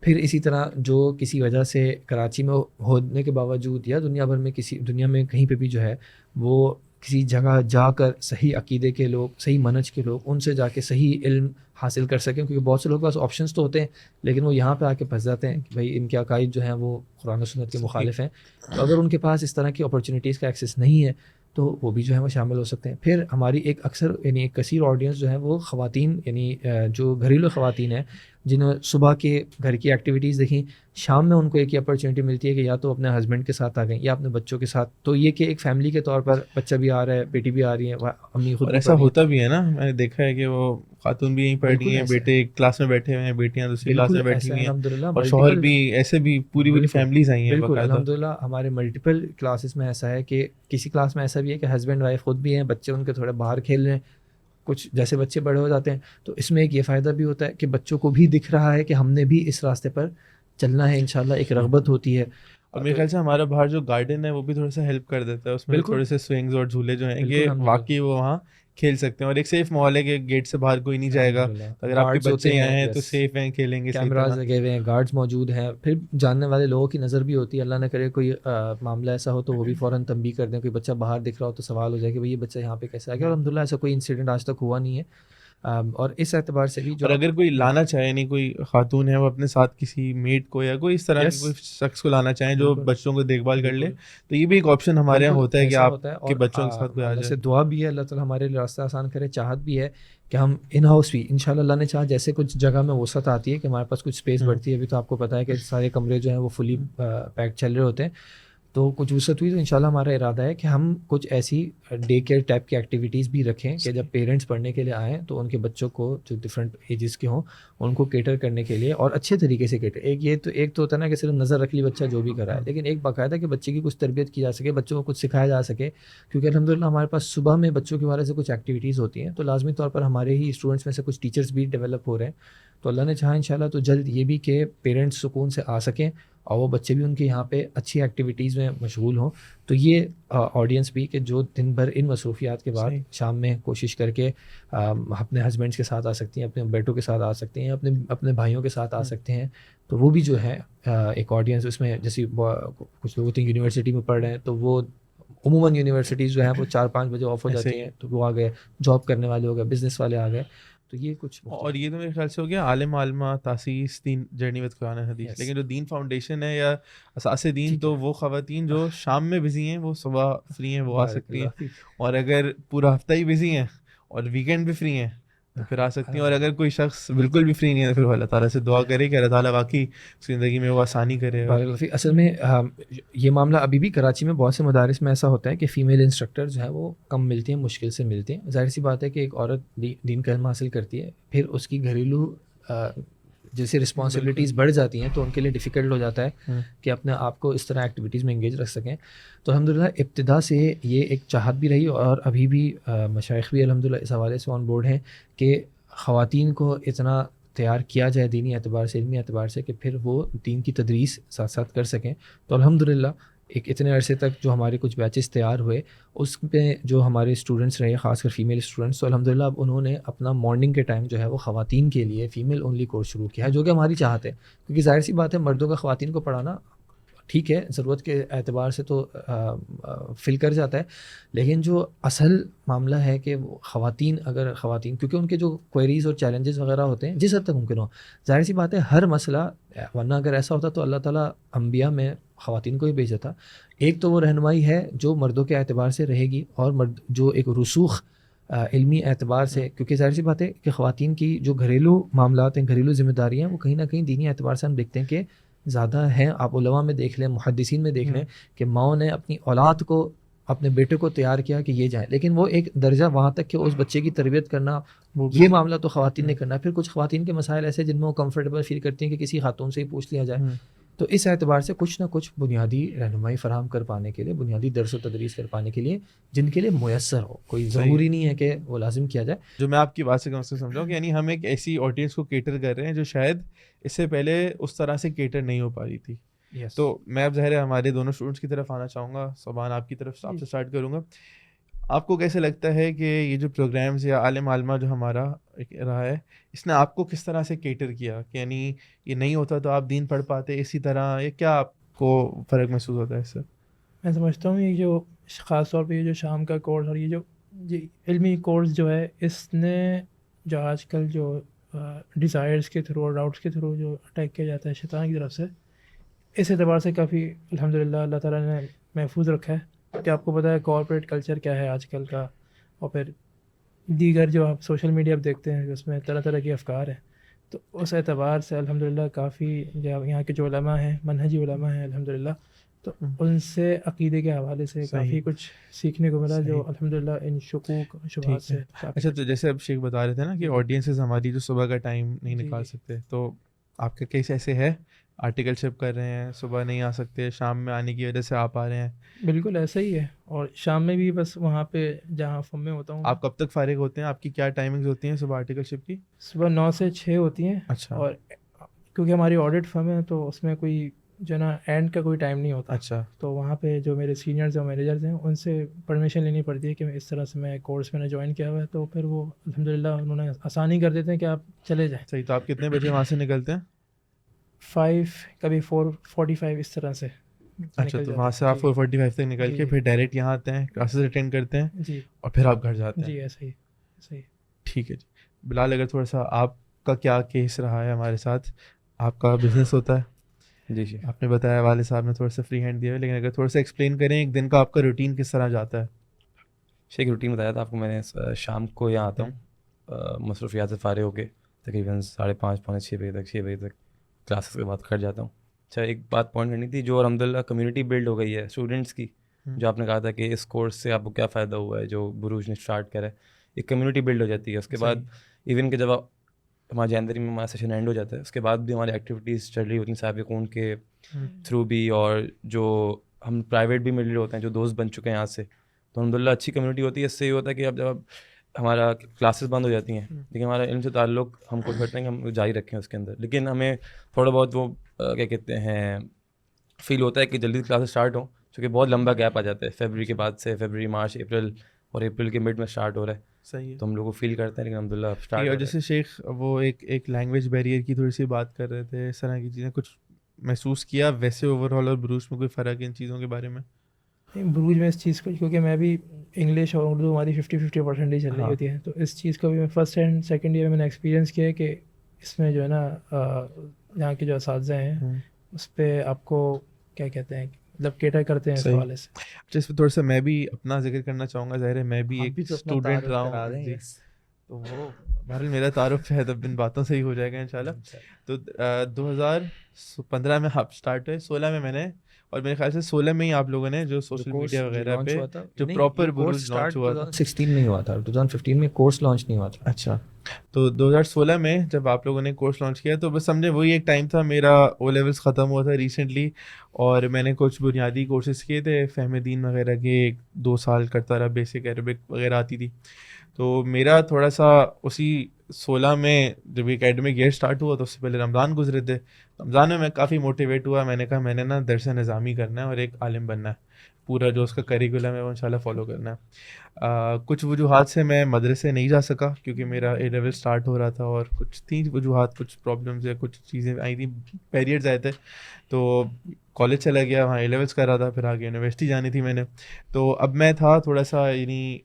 پھر اسی طرح جو کسی وجہ سے کراچی میں ہونے کے باوجود یا دنیا بھر میں کسی دنیا میں کہیں پہ بھی جو ہے وہ کسی جگہ جا کر صحیح عقیدے کے لوگ, صحیح منہج کے لوگ, ان سے جا کے صحیح علم حاصل کر سکیں, کیونکہ بہت سے لوگوں کے پاس آپشنس تو ہوتے ہیں لیکن وہ یہاں پہ آ کے پھنس جاتے ہیں کہ بھائی ان کے عقائد جو ہیں وہ قرآن و سنت کے مخالف ہیں. تو اگر ان کے پاس اس طرح کی اپرچونیٹیز کا ایکسیس نہیں ہے تو وہ بھی جو ہے وہ شامل ہو سکتے ہیں. پھر ہماری ایک اکثر یعنی ایک کثیر آڈینس جو ہے وہ خواتین یعنی جو گھریلو خواتین ہیں جنہوں صبح کے گھر کی ایکٹیویٹیز دیکھیں, شام میں ان کو ایک اپرچونیٹی ملتی ہے کہ یا تو اپنے ہسبینڈ کے ساتھ آ گئیں یا اپنے بچوں کے ساتھ. تو یہ کہ ایک فیملی کے طور پر بچہ بھی آ رہا ہے, بیٹی بھی آ رہی ہے, امی خود. ایسا ہوتا بھی ہے نا, میں نے دیکھا ہے کہ وہ خاتون بھی یہیں پڑھ رہی ہیں, بیٹے ایک کلاس میں بیٹھے ہوئے ہیں, بیٹیاں دوسری کلاس میں بیٹھی ہوئی ہیں, اور شوہر بھی ایسے بھی پوری فیملیز آئی ہیں. بالکل الحمدللہ ہمارے ملٹیپل کلاسز میں ایسا ہے کہ کسی کلاس میں ایسا بھی ہے کہ ہسبینڈ وائف خود بھی ہیں, بچے ان کے تھوڑے باہر کھیل رہے ہیں, کچھ جیسے بچے بڑے ہو جاتے ہیں تو اس میں ایک یہ فائدہ بھی ہوتا ہے کہ بچوں کو بھی دکھ رہا ہے کہ ہم نے بھی اس راستے پر چلنا ہے انشاءاللہ, ایک رغبت ہوتی ہے. اور میرے خیال سے ہمارا باہر جو گارڈن ہے وہ بھی تھوڑا سا ہیلپ کر دیتا ہے, اس میں تھوڑے سے سوئنگز اور جھولے جو ہیں یہ واقعی وہ وہاں کھیل سکتے ہیں, اور ایک سیف ماحول ہے کہ گیٹ سے باہر کوئی نہیں جائے گا, اگر آپ کے بچے یہاں ہیں تو سیف ہیں, کھیلیں گے, کیمراز لگے ہوئے ہیں, گارڈز موجود ہیں, پھر جاننے والے لوگوں کی نظر بھی ہوتی ہے. اللہ نہ کرے کوئی معاملہ ایسا ہو تو وہ بھی فوراً تنبیہ کر دیں, کوئی بچہ باہر دکھ رہا ہو تو سوال ہو جائے کہ بھائی یہ بچہ یہاں پہ کیسے آ گیا. اور الحمدللہ ایسا کوئی انسیڈنٹ آج تک ہوا نہیں ہے. اور اس اعتبار سے بھی جو اور اگر کوئی لانا چاہے, یعنی کوئی خاتون ہے وہ اپنے ساتھ کسی میٹ کو یا کوئی اس طرح کے کوئی شخص کو لانا چاہیں جو بچوں کو دیکھ بھال کر لے, تو یہ بھی ایک آپشن ہمارے یہاں ہوتا ہے کہ آپ کے بچوں کے ساتھ کوئی آ جائے. دعا بھی ہے اللہ تعالیٰ ہمارے لیے راستہ آسان کرے, چاہت بھی ہے کہ ہم ان ہاؤس بھی انشاءاللہ اللہ نے چاہا جیسے کچھ جگہ میں وسعت آتی ہے کہ ہمارے پاس کچھ اسپیس بڑھتی ہے. ابھی تو آپ کو پتہ ہے کہ سارے کمرے جو ہیں وہ فلی پیک چل رہے ہوتے ہیں, تو کچھ وسعت ہوئی تو انشاءاللہ ہمارا ارادہ ہے کہ ہم کچھ ایسی ڈے کیئر ٹائپ کی ایکٹیویٹیز بھی رکھیں کہ جب پیرنٹس پڑھنے کے لیے آئیں تو ان کے بچوں کو جو ڈفرینٹ ایجز کے ہوں ان کو کیٹر کرنے کے لیے, اور اچھے طریقے سے کیٹر. ایک تو ہوتا ہے نا کہ صرف نظر رکھ لی بچہ جو بھی کرا ہے, لیکن ایک باقاعدہ کہ بچے کی کچھ تربیت کی جا سکے, بچوں کو کچھ سکھایا جا سکے, کیونکہ الحمدللہ ہمارے پاس صبح میں بچوں کے حوالے سے کچھ ایکٹیویٹیز ہوتی ہیں تو لازمی طور پر ہمارے ہی اسٹوڈنٹس میں سے کچھ ٹیچرس بھی ڈیولپ ہو رہے ہیں. تو اللہ نے چاہا انشاءاللہ تو جلد یہ بھی کہ پیرنٹس سکون سے آ سکیں اور وہ بچے بھی ان کے یہاں پہ اچھی ایکٹیویٹیز میں مشغول ہوں. تو یہ آڈینس بھی کہ جو دن بھر ان مصروفیات کے بعد شام میں کوشش کر کے اپنے ہسبینڈس کے ساتھ آ سکتی ہیں, اپنے بیٹوں کے ساتھ آ سکتے ہیں, اپنے بھائیوں کے ساتھ آ سکتے ہیں, تو وہ بھی جو ہے ایک آڈینس. اس میں جیسے کچھ لوگ ہوتے ہیں یونیورسٹی میں پڑھ رہے ہیں تو وہ عموماً یونیورسٹیز جو ہیں وہ 4-5 بجے آف ہو جاتی ہیں تو وہ آ گئے, جاب کرنے والے ہو گئے, بزنس والے آ گئے. تو یہ کچھ اور یہ تو میرے خیال سے ہو گیا عالم عالمہ تاسیس دین جرنی وتھ قرآن حدیث. لیکن جو دین فاؤنڈیشن ہے یا اساس دین, تو وہ خواتین جو شام میں بزی ہیں وہ صبح فری ہیں, وہ آ سکتی ہیں. اور اگر پورا ہفتہ ہی بزی ہیں اور ویکینڈ بھی فری ہیں تو پھر آ سکتی ہیں. اور اگر کوئی شخص بالکل بھی فری نہیں ہے تو پھر وہ اللہ تعالیٰ سے دعا کرے کہ اللہ تعالیٰ واقعی اس کی زندگی میں وہ آسانی کرے. اصل میں یہ معاملہ ابھی بھی کراچی میں بہت سے مدارس میں ایسا ہوتا ہے کہ فیمیل انسٹرکٹر جو ہیں وہ کم ملتی ہیں, مشکل سے ملتے ہیں. ظاہر سی بات ہے کہ ایک عورت دین کا علم حاصل کرتی ہے, پھر اس کی گھریلو جیسے رسپانسبلٹیز بڑھ جاتی ہیں تو ان کے لیے ڈیفیکلٹ ہو جاتا ہے کہ اپنے آپ کو اس طرح ایکٹیویٹیز میں انگیج رکھ سکیں. تو الحمدللہ ابتدا سے یہ ایک چاہت بھی رہی اور ابھی بھی مشائخ بھی الحمدللہ اس حوالے سے آن بورڈ ہیں کہ خواتین کو اتنا تیار کیا جائے دینی اعتبار سے, علمی اعتبار سے, کہ پھر وہ دین کی تدریس ساتھ ساتھ کر سکیں. تو الحمدللہ ایک اتنے عرصے تک جو ہمارے کچھ بیچز تیار ہوئے اس میں جو ہمارے اسٹوڈنٹس رہے, خاص کر فیمیل اسٹوڈنٹس, تو الحمدللہ اب انہوں نے اپنا مارننگ کے ٹائم جو ہے وہ خواتین کے لیے فیمیل اونلی کورس شروع کیا ہے, جو کہ ہماری چاہت ہے. کیونکہ ظاہر سی بات ہے مردوں کا خواتین کو پڑھانا ٹھیک ہے, ضرورت کے اعتبار سے تو فل کر جاتا ہے, لیکن جو اصل معاملہ ہے کہ خواتین کیونکہ ان کے جو کوئریز اور چیلنجز وغیرہ ہوتے ہیں جس حد تک ممکن ہو, ظاہر سی بات ہے ہر مسئلہ, ورنہ اگر ایسا ہوتا تو اللہ تعالیٰ انبیاء میں خواتین کو ہی بھیجا تھا. ایک تو وہ رہنمائی ہے جو مردوں کے اعتبار سے رہے گی, اور جو ایک رسوخ علمی اعتبار سے, کیونکہ ظاہر سی بات ہے کہ خواتین کی جو گھریلو معاملات ہیں, گھریلو ذمہ داریاں ہیں, وہ کہیں نہ کہیں دینی اعتبار سے ہم دیکھتے ہیں کہ زیادہ ہیں. آپ علماء میں دیکھ لیں, محدثین میں دیکھ لیں کہ ماؤں نے اپنی اولاد کو, اپنے بیٹے کو تیار کیا کہ یہ جائیں, لیکن وہ ایک درجہ وہاں تک کہ اس بچے کی تربیت کرنا, یہ معاملہ تو خواتین نے کرنا. پھر کچھ خواتین کے مسائل ایسے جن میں وہ کمفرٹیبل فیل کرتی ہیں کہ کسی خاتون سے ہی پوچھ لیا جائے, تو اس اعتبار سے کچھ نہ کچھ بنیادی رہنمائی فراہم کر پانے کے لیے، بنیادی درس و تدریس کر پانے کے لیے جن کے لیے میسر ہو، کوئی ضروری نہیں ہے کہ وہ لازم کیا جائے. جو میں آپ کی بات سے سمجھاؤں کہ یعنی ہم ایک ایسی آڈینس کو کیٹر کر رہے ہیں جو شاید اس سے پہلے اس طرح سے کیٹر نہیں ہو پا رہی تھی. تو میں اب ظاہر ہے ہمارے دونوں اسٹوڈنٹس کی طرف آنا چاہوں گا. صبان آپ کی طرف آپ سے اسٹارٹ کروں گا. آپ کو کیسے لگتا ہے کہ یہ جو پروگرامز یا عالم عالمہ جو ہمارا رہا ہے اس نے آپ کو کس طرح سے کیٹر کیا کہ یعنی یہ نہیں ہوتا تو آپ دین پڑھ پاتے اسی طرح، یہ کیا آپ کو فرق محسوس ہوتا ہے اس سے؟ میں سمجھتا ہوں یہ جو خاص طور پہ یہ جو شام کا کورس اور یہ جو علمی کورس جو ہے، اس نے جو آج کل جو ڈیزائرز کے تھرو اور ڈاؤٹس کے تھرو جو اٹیک کیا جاتا ہے شیطان کی طرف سے، اس اعتبار سے کافی الحمدللہ اللہ تعالیٰ نے محفوظ رکھا ہے. کہ آپ کو پتہ ہے کارپوریٹ کلچر کیا ہے آج کل کا، اور پھر دیگر جو آپ سوشل میڈیا پہ دیکھتے ہیں اس میں طرح طرح کے افکار ہیں. تو اس اعتبار سے الحمدللہ کافی یہاں کے جو علماء ہیں، منہجی علماء ہیں الحمدللہ، تو ان سے عقیدے کے حوالے سے کافی کچھ سیکھنے کو ملا جو الحمدللہ ان شکوک شبہات سے. اچھا، تو جیسے اب شیخ بتا رہے تھے نا کہ آڈینسز ہماری جو صبح کا ٹائم نہیں نکال سکتے، تو آپ کا کیس ایسے ہے آرٹیکل شپ کر رہے ہیں، صبح نہیں آ سکتے، شام میں آنے کی وجہ سے آپ آ رہے ہیں؟ بالکل ایسا ہی ہے، اور شام میں بھی بس وہاں پہ جہاں فم میں ہوتا ہوں. آپ کب تک فارغ ہوتے ہیں؟ آپ کی کیا ٹائمنگز ہوتی ہیں صبح آرٹیکل شپ کی؟ صبح 9 سے 6 ہوتی ہیں. اچھا. اور کیونکہ ہماری آڈٹ فرم ہے تو اس میں کوئی جو نا اینڈ کا کوئی ٹائم نہیں ہوتا. اچھا. تو وہاں پہ جو میرے سینئرز اور مینیجرز ہیں ان سے پرمیشن لینی پڑتی ہے کہ اس طرح سے میں کورس میں نے جوائن کیا ہوا ہے، تو پھر وہ الحمدللہ انہوں نے آسانی کر دیتے ہیں کہ آپ چلے جائیں. صحیح. تو آپ کتنے بجے وہاں سے نکلتے ہیں؟ 5 کبھی 4:45 اس طرح سے. اچھا، تو وہاں سے آپ 4:45 تک نکل کے پھر ڈائریکٹ یہاں آتے ہیں، کلاسز اٹینڈ کرتے ہیں جی، اور پھر آپ گھر جاتے ہیں؟ جی ایسا ہی صحیح. ٹھیک ہے جی. بلال، اگر تھوڑا سا آپ کا کیا کیس رہا ہے ہمارے ساتھ؟ آپ کا بزنس ہوتا ہے، جی جی، آپ نے بتایا والد صاحب نے تھوڑا سا فری ہینڈ دیا ہے، لیکن اگر تھوڑا سا ایکسپلین کریں ایک دن کا آپ کا روٹین کس طرح جاتا ہے؟ شیخ روٹین بتایا تھا آپ کو میں نے. شام کو یہاں آتا ہوں، مصروفیات سے فارغ ہو کے تقریباً 5:30 پونے 6 بجے تک، 6 بجے تک کلاسز کے بعد گھر جاتا ہوں. اچھا، ایک بات پوائنٹ کرنی تھی، جو الحمدللہ کمیونٹی بلڈ ہو گئی ہے اسٹوڈنٹس کی، جو آپ نے کہا تھا کہ اس کورس سے آپ کو کیا فائدہ ہوا ہے جو بروج نے اسٹارٹ کرا ہے، ایک کمیونٹی بلڈ ہو جاتی ہے. اس کے بعد ایون کہ جب ہمارا جنوری میں ہمارا سیشن اینڈ ہو جاتا ہے، اس کے بعد بھی ہماری ایکٹیویٹیز چل رہی ہوتی ہیں سابقون کے تھرو بھی، اور جو ہم پرائیویٹ بھی مل رہے ہوتے ہیں جو دوست بن چکے ہیں یہاں سے، تو الحمدللہ اچھی کمیونٹی ہوتی ہے. اس سے یہ ہوتا ہے کہ اب جب ہمارا کلاسز بند ہو جاتی ہیں لیکن ہمارا علم سے تعلق ہم کو کرتے ہیں کہ ہم جاری رکھیں اس کے اندر، لیکن ہمیں تھوڑا بہت وہ کیا کہتے ہیں فیل ہوتا ہے کہ جلدی کلاسز اسٹارٹ ہوں، چونکہ بہت لمبا گیپ آ جاتا ہے فیبرری کے بعد سے. فیبرری، مارچ، اپریل، اور اپریل کے مڈ میں اسٹارٹ ہو رہا ہے. صحیح ہے. تو ہم لوگ کو فیل کرتے ہیں، لیکن الحمدللہ اسٹارٹ. اور جیسے شیخ وہ ایک لینگویج بیریئر کی تھوڑی سی بات کر رہے تھے، اس طرح کی چیزیں کچھ محسوس کیا ویسے اوور آل اور بروج میں کوئی فرق ہے ان چیزوں کے بارے میں؟ بروج میں اس چیز کو، کیونکہ میں بھی انگلش اور اردو ہماری 50-50% ہی چل رہی ہوتی ہے، تو اس چیز کو بھی میں فرسٹ اینڈ سیکنڈ ایئر میں نے ایکسپیرینس کیا ہے کہ اس میں جو ہے نا یہاں کے جو اساتذہ ہیں اس پہ آپ کو کیا کہتے ہیں مطلب کیٹر کرتے ہیں اس حوالے سے. اس پہ تھوڑا سا میں بھی اپنا ذکر کرنا چاہوں گا. ظاہر ہے میں بھی ایک اسٹوڈنٹ رہا ہوں، تو وہ بہرحال میرا تعارف ہے، تب ان باتوں سے ہی ہو جائے گا انشاءاللہ. تو 2015 میں آپ اسٹارٹ ہوئے، 16 میں میں نے، اور میرے خیال سے 16 میں ہی آپ لوگوں نے جو سوشل میڈیا وغیرہ پہ جو پراپر بروج لانچ ہوا تھا. 2016 میں ہوا تھا، 2015 میں کورس لانچ نہیں ہوا تھا. اچھا، تو 2016 میں جب آپ لوگوں نے کورس لانچ کیا تو بس سمجھے وہی ایک ٹائم تھا، میرا او لیولس ختم ہوا تھا ریسنٹلی، اور میں نے کچھ بنیادی کورسز کیے تھے فہم دین وغیرہ کے، 2 سال کرتا رہا، بیسک عربک وغیرہ آتی تھی. تو میرا تھوڑا سا اسی 16 میں جب اکیڈمک ایئر اسٹارٹ ہوا تو اس سے پہلے رمضان گزرے تھے. رمضان میں کافی موٹیویٹ ہوا، میں نے کہا میں نے نا درس نظامی کرنا ہے اور ایک عالم بننا ہے، پورا جو اس کا کریکولم ہے وہ انشاءاللہ فالو کرنا ہے. کچھ وجوہات سے میں مدرسے نہیں جا سکا کیونکہ میرا اے لیول اسٹارٹ ہو رہا تھا، اور کچھ 3 وجوہات، کچھ پرابلمز یا کچھ چیزیں آئی تھیں، پیریڈز آئے تھے. تو کالج چلا گیا، وہاں اے لیولس کر رہا تھا، پھر آگے یونیورسٹی جانی تھی میں نے. تو اب میں تھا تھوڑا سا یعنی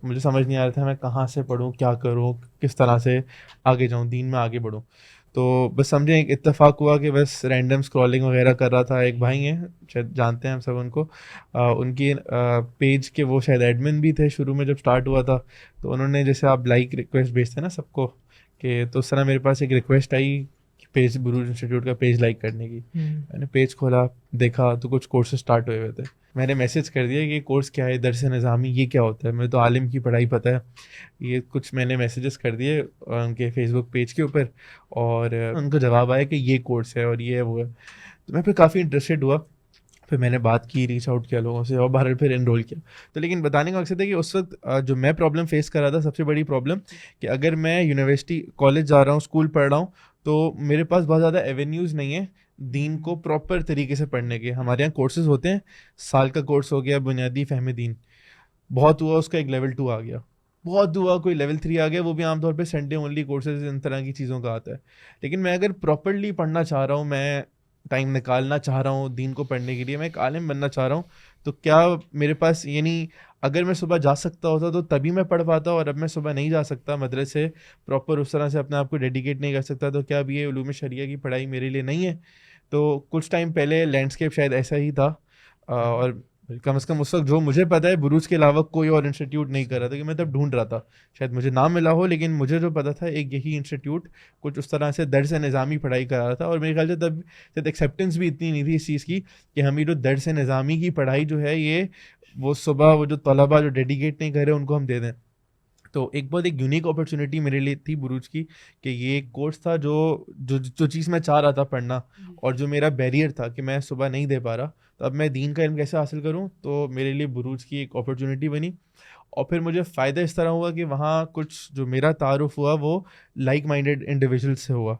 مجھے سمجھ نہیں آ رہا تھا میں کہاں سے پڑھوں، کیا کروں، کس طرح سے آگے جاؤں، دین میں آگے بڑھوں. تو بس سمجھیں ایک اتفاق ہوا کہ بس رینڈم اسکرولنگ وغیرہ کر رہا تھا. ایک بھائی ہیں شاید جانتے ہیں ہم سب ان کو، ان کی پیج کے وہ شاید ایڈمن بھی تھے شروع میں جب اسٹارٹ ہوا تھا. تو انہوں نے جیسے آپ لائک ریکویسٹ بھیجتے ہیں نا سب کو، کہ تو اس طرح میرے پاس ایک ریکویسٹ آئی پیج بروج انسٹیٹیوٹ کا پیج لائک کرنے کی. میں نے پیج کھولا، دیکھا تو کچھ کورسز اسٹارٹ ہوئے ہوئے تھے. میں نے میسج کر دیا کہ یہ کورس کیا ہے، درس نظامی یہ کیا ہوتا ہے، مجھے تو عالم کی پڑھائی پتہ ہے. یہ کچھ میں نے میسیجز کر دیے ان کے فیس بک پیج کے اوپر، اور ان کو جواب آیا کہ یہ کورس ہے اور یہ وہ ہے. تو میں پھر کافی انٹرسٹیڈ ہوا. پھر میں نے بات کی, ریچ آؤٹ کیا لوگوں سے, اور بہرحال پھر انرول کیا. تو لیکن بتانے کا مقصد ہے کہ اس وقت جو میں پرابلم فیس کر رہا تھا, سب سے بڑی پرابلم کہ اگر میں یونیورسٹی کالج جا رہا ہوں, اسکول پڑھ رہا ہوں, تو میرے پاس بہت زیادہ ایونیوز نہیں ہیں دین کو پراپر طریقے سے پڑھنے کے. ہمارے یہاں کورسز ہوتے ہیں, سال کا کورس ہو گیا بنیادی فہم دین, بہت ہوا اس کا ایک لیول 2 آ گیا, بہت ہوا کوئی لیول 3 آ گیا, وہ بھی عام طور پہ سنڈے اونلی کورسز ان طرح کی چیزوں کا آتا ہے. لیکن میں اگر پراپرلی پڑھنا چاہ رہا ہوں, میں ٹائم نکالنا چاہ رہا ہوں دین کو پڑھنے کے لیے, میں ایک عالم بننا چاہ رہا ہوں, تو کیا میرے پاس, یعنی اگر میں صبح جا سکتا ہوتا تو تبھی میں پڑھ پاتا, اور اب میں صبح نہیں جا سکتا مدرسے, پراپر اس طرح سے اپنے آپ کو ڈیڈیکیٹ نہیں کر سکتا, تو کیا اب یہ علوم شریعہ کی پڑھائی میرے لیے نہیں ہے. تو کچھ ٹائم پہلے لینڈسکیپ شاید ایسا ہی تھا, اور کم از کم اس وقت جو مجھے پتا ہے بروج کے علاوہ کوئی اور انسٹیٹیوٹ نہیں کر رہا تھا, کہ میں تب ڈھونڈ رہا تھا, شاید مجھے نام ملا ہو, لیکن مجھے جو پتا تھا ایک یہی انسٹیٹیوٹ کچھ اس طرح سے درس نظامی پڑھائی کر رہا تھا. اور میرے خیال سے تب شاید ایکسیپٹنس بھی اتنی نہیں تھی اس چیز کی کہ ہم یہ جو درس نظامی کی پڑھائی جو ہے, یہ وہ صبح وہ جو طلباء جو ڈیڈیکیٹ نہیں کر رہے ان کو ہم دے دیں. تو ایک بہت ایک یونیک اپرچونیٹی میرے لیے تھی بروج کی, کہ یہ ایک کورس تھا جو چیز میں چاہ رہا تھا پڑھنا, اور جو میرا بیریئر تھا کہ میں صبح نہیں دے پا رہا, تو اب میں دین کا علم کیسے حاصل کروں, تو میرے لیے بروج کی ایک اپرچونیٹی بنی. اور پھر مجھے فائدہ اس طرح ہوا کہ وہاں کچھ جو میرا تعارف ہوا وہ لائک مائنڈیڈ انڈیویجول سے ہوا,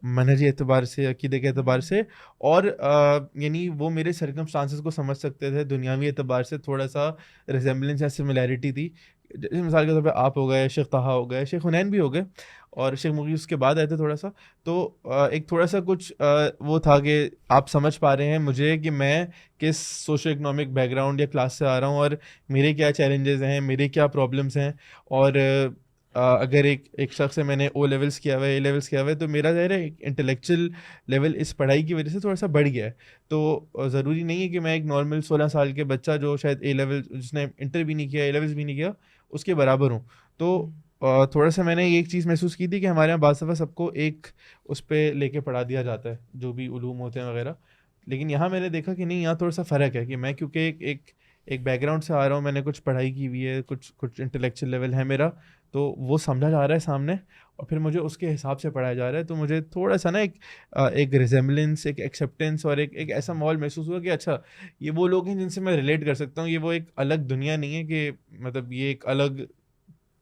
منہجی اعتبار سے, عقیدے کے اعتبار سے, اور یعنی وہ میرے سرکمسٹانسز کو سمجھ سکتے تھے, دنیاوی اعتبار سے تھوڑا سا ریزیمبلنس یا سملیرٹی تھی. جیسے مثال کے طور پہ آپ ہو گئے, شیخ طہا ہو گئے, شیخ حنین بھی ہو گئے, اور شیخ مغیث اس کے بعد آئے تھے تھوڑا سا. تو ایک تھوڑا سا کچھ وہ تھا کہ آپ سمجھ پا رہے ہیں مجھے کہ میں کس سوشو اکنامک بیک گراؤنڈ یا کلاس سے آ رہا ہوں, اور میرے کیا چیلنجز ہیں, میرے کیا پرابلمس ہیں. اور اگر ایک شخص سے میں نے او لیولس کیا ہوا ہے, اے لیولس کیا ہوا ہے, تو میرا ظاہر ہے ایک انٹلیکچوئل لیول اس پڑھائی کی وجہ سے تھوڑا سا بڑھ گیا ہے. تو ضروری نہیں ہے کہ میں ایک نارمل 16 سال کے بچہ جو شاید اے لیول, جس نے انٹر بھی نہیں کیا, اے لیولس بھی نہیں کیا, اس کے برابر ہوں. تو تھوڑا سا میں نے ایک چیز محسوس کی تھی کہ ہمارے یہاں بعض دفعہ سب کو ایک اس پہ لے کے پڑھا دیا جاتا ہے جو بھی علوم ہوتے ہیں وغیرہ, لیکن یہاں میں نے دیکھا کہ نہیں, یہاں تھوڑا سا فرق ہے, کہ میں کیونکہ ایک بیک گراؤنڈ سے آ رہا ہوں, میں نے کچھ پڑھائی کی ہوئی ہے, کچھ انٹلیکچوئل لیول ہے میرا, تو وہ سمجھا جا رہا ہے سامنے, اور پھر مجھے اس کے حساب سے پڑھایا جا رہا ہے. تو مجھے تھوڑا سا نا ایک ریزیمبلنس, ایک ایکسیپٹنس, اور ایک ایسا ماحول محسوس ہوا کہ اچھا یہ وہ لوگ ہیں جن سے میں ریلیٹ کر سکتا ہوں, یہ وہ ایک الگ دنیا نہیں ہے کہ مطلب یہ ایک الگ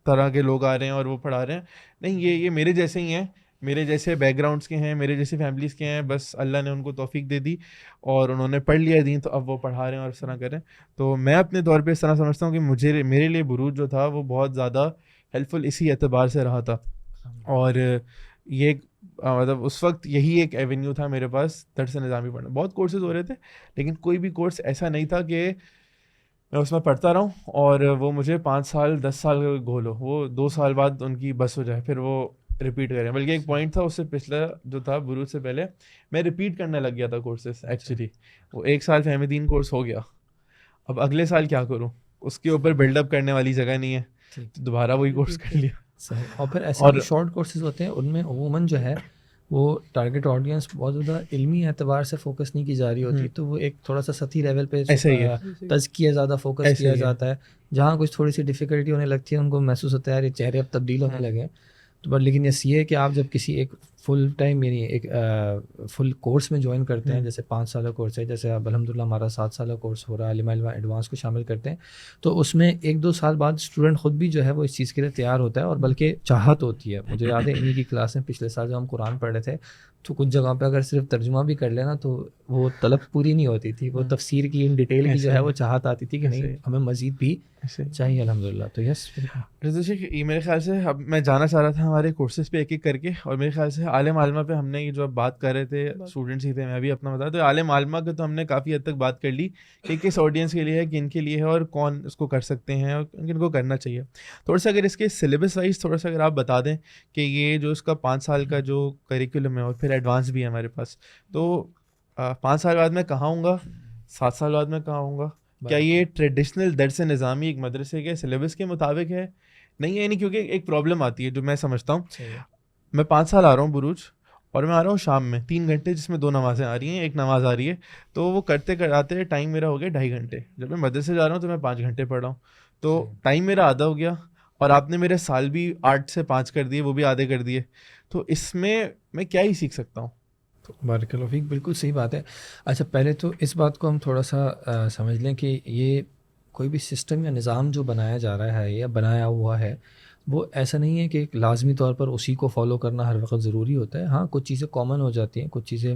طرح کے لوگ آ رہے ہیں اور وہ پڑھا رہے ہیں. نہیں, یہ میرے جیسے ہی ہیں, میرے جیسے بیک گراؤنڈس کے ہیں, میرے جیسے فیملیز کے ہیں, بس اللہ نے ان کو توفیق دے دی اور انہوں نے پڑھ لیا دین, تو اب وہ پڑھا رہے ہیں اور اس طرح کریں. تو میں اپنے طور پہ اس طرح سمجھتا ہوں کہ میرے لیے بروج جو تھا وہ بہت زیادہ ہیلپ فل اسی اعتبار سے رہا تھا. اور یہ مطلب اس وقت یہی ایک ایونیو تھا میرے پاس درس نظامی پڑھنا. بہت کورسز ہو رہے تھے, لیکن کوئی بھی کورس ایسا نہیں تھا کہ میں اس میں پڑھتا رہوں اور وہ مجھے 5 سال 10 سال کا گول ہو, وہ 2 سال بعد ان کی بس ہو جائے, پھر وہ ریپیٹ کریں. بلکہ ایک پوائنٹ تھا اس سے پچھلا جو تھا بروج سے پہلے, میں ریپیٹ کرنے لگ گیا تھا کورسز. ایکچولی وہ 1 سال فہم دین کورس ہو گیا, اب اگلے سال کیا کروں, اس کے اوپر بلڈ اپ کرنے والی جگہ نہیں ہے, تو دوبارہ وہی کورس کر لیا. صحیح. اور پھر ایسے شارٹ کورسز ہوتے ہیں, ان میں عموماً جو ہے وہ ٹارگیٹ آڈینس بہت زیادہ علمی اعتبار سے فوکس نہیں کی جا رہی ہوتی, تو وہ ایک تھوڑا سا سطحی لیول پہ تزکیہ زیادہ فوکس کیا جاتا ہے. جہاں کچھ تھوڑی سی ڈیفیکلٹی ہونے لگتی ہے ان کو محسوس ہوتا ہے یار یہ چہرے اب تبدیل ہونے لگے ہیں. تو بٹ لیکن یہ ہے کہ آپ جب کسی ایک فل ٹائم یعنی ایک فل کورس میں جوائن کرتے ہیں, جیسے 5 سالہ کورس ہے, جیسے اب الحمدللہ ہمارا 7 سالہ کورس ہو رہا ہے, علم ایڈوانس کو شامل کرتے ہیں, تو اس میں 1-2 سال بعد اسٹوڈنٹ خود بھی جو ہے وہ اس چیز کے لیے تیار ہوتا ہے, اور بلکہ چاہت ہوتی ہے. مجھے یاد ہے انہیں کی کلاس میں پچھلے سال جب ہم قرآن پڑھ رہے تھے, تو کچھ جگہ پہ اگر صرف ترجمہ بھی کر لینا تو وہ طلب پوری نہیں ہوتی تھی, وہ تفسیر کی ان ڈیٹیل کی جو ہے وہ چاہت آتی تھی کہ نہیں ہمیں مزید بھی چاہیے. الحمدللہ. تو یس رضا شیخ, یہ میرے خیال سے اب میں جانا چاہ رہا تھا ہمارے کورسز پہ ایک ایک کر کے, اور میرے خیال سے عالم عالمہ پہ ہم نے یہ جو اب بات کر رہے تھے, اسٹوڈنٹس ہی تھے, میں بھی اپنا بتا, تو عالم عالمہ کے تو ہم نے کافی حد تک بات کر لی کہ کس آڈینس کے لیے ہے, کن کے لیے ہے, اور کون اس کو کر سکتے ہیں اور کن کو کرنا چاہیے. تھوڑا سا اگر اس کے سلیبس وائز تھوڑا سا اگر آپ بتا دیں کہ یہ جو اس کا 5 سال کا جو کریکولم ہے اور پھر ایڈوانس بھی ہے ہمارے پاس, تو 5 سال بعد میں کہاں ہوں گا, 7 سال بعد میں کہاں ہوں گا, کیا یہ ٹریڈیشنل درس نظامی ایک مدرسے کے سلیبس کے مطابق ہے, نہیں ہے. نہیں, کیونکہ ایک پرابلم آتی ہے جو میں سمجھتا ہوں, میں 5 سال آ رہا ہوں بروج, اور میں آ رہا ہوں شام میں 3 گھنٹے, جس میں 2 نمازیں آ رہی ہیں, ایک نماز آ رہی ہے, تو وہ کرتے کراتے ٹائم میرا ہو گیا 2.5 گھنٹے. جب میں مدرسے جا رہا ہوں تو میں 5 گھنٹے پڑھ رہا ہوں, تو ٹائم میرا آدھا ہو گیا, اور آپ نے میرے سال بھی 8 سے 5 کر دیے, وہ بھی آدھے کر دیے. تو اس میں کیا ہی سیکھ سکتا ہوں, بارک اللہ فیک، بالکل صحیح بات ہے. اچھا پہلے تو اس بات کو ہم تھوڑا سا سمجھ لیں کہ یہ کوئی بھی سسٹم یا نظام جو بنایا جا رہا ہے یا بنایا ہوا ہے وہ ایسا نہیں ہے کہ ایک لازمی طور پر اسی کو فالو کرنا ہر وقت ضروری ہوتا ہے. ہاں کچھ چیزیں کامن ہو جاتی ہیں، کچھ چیزیں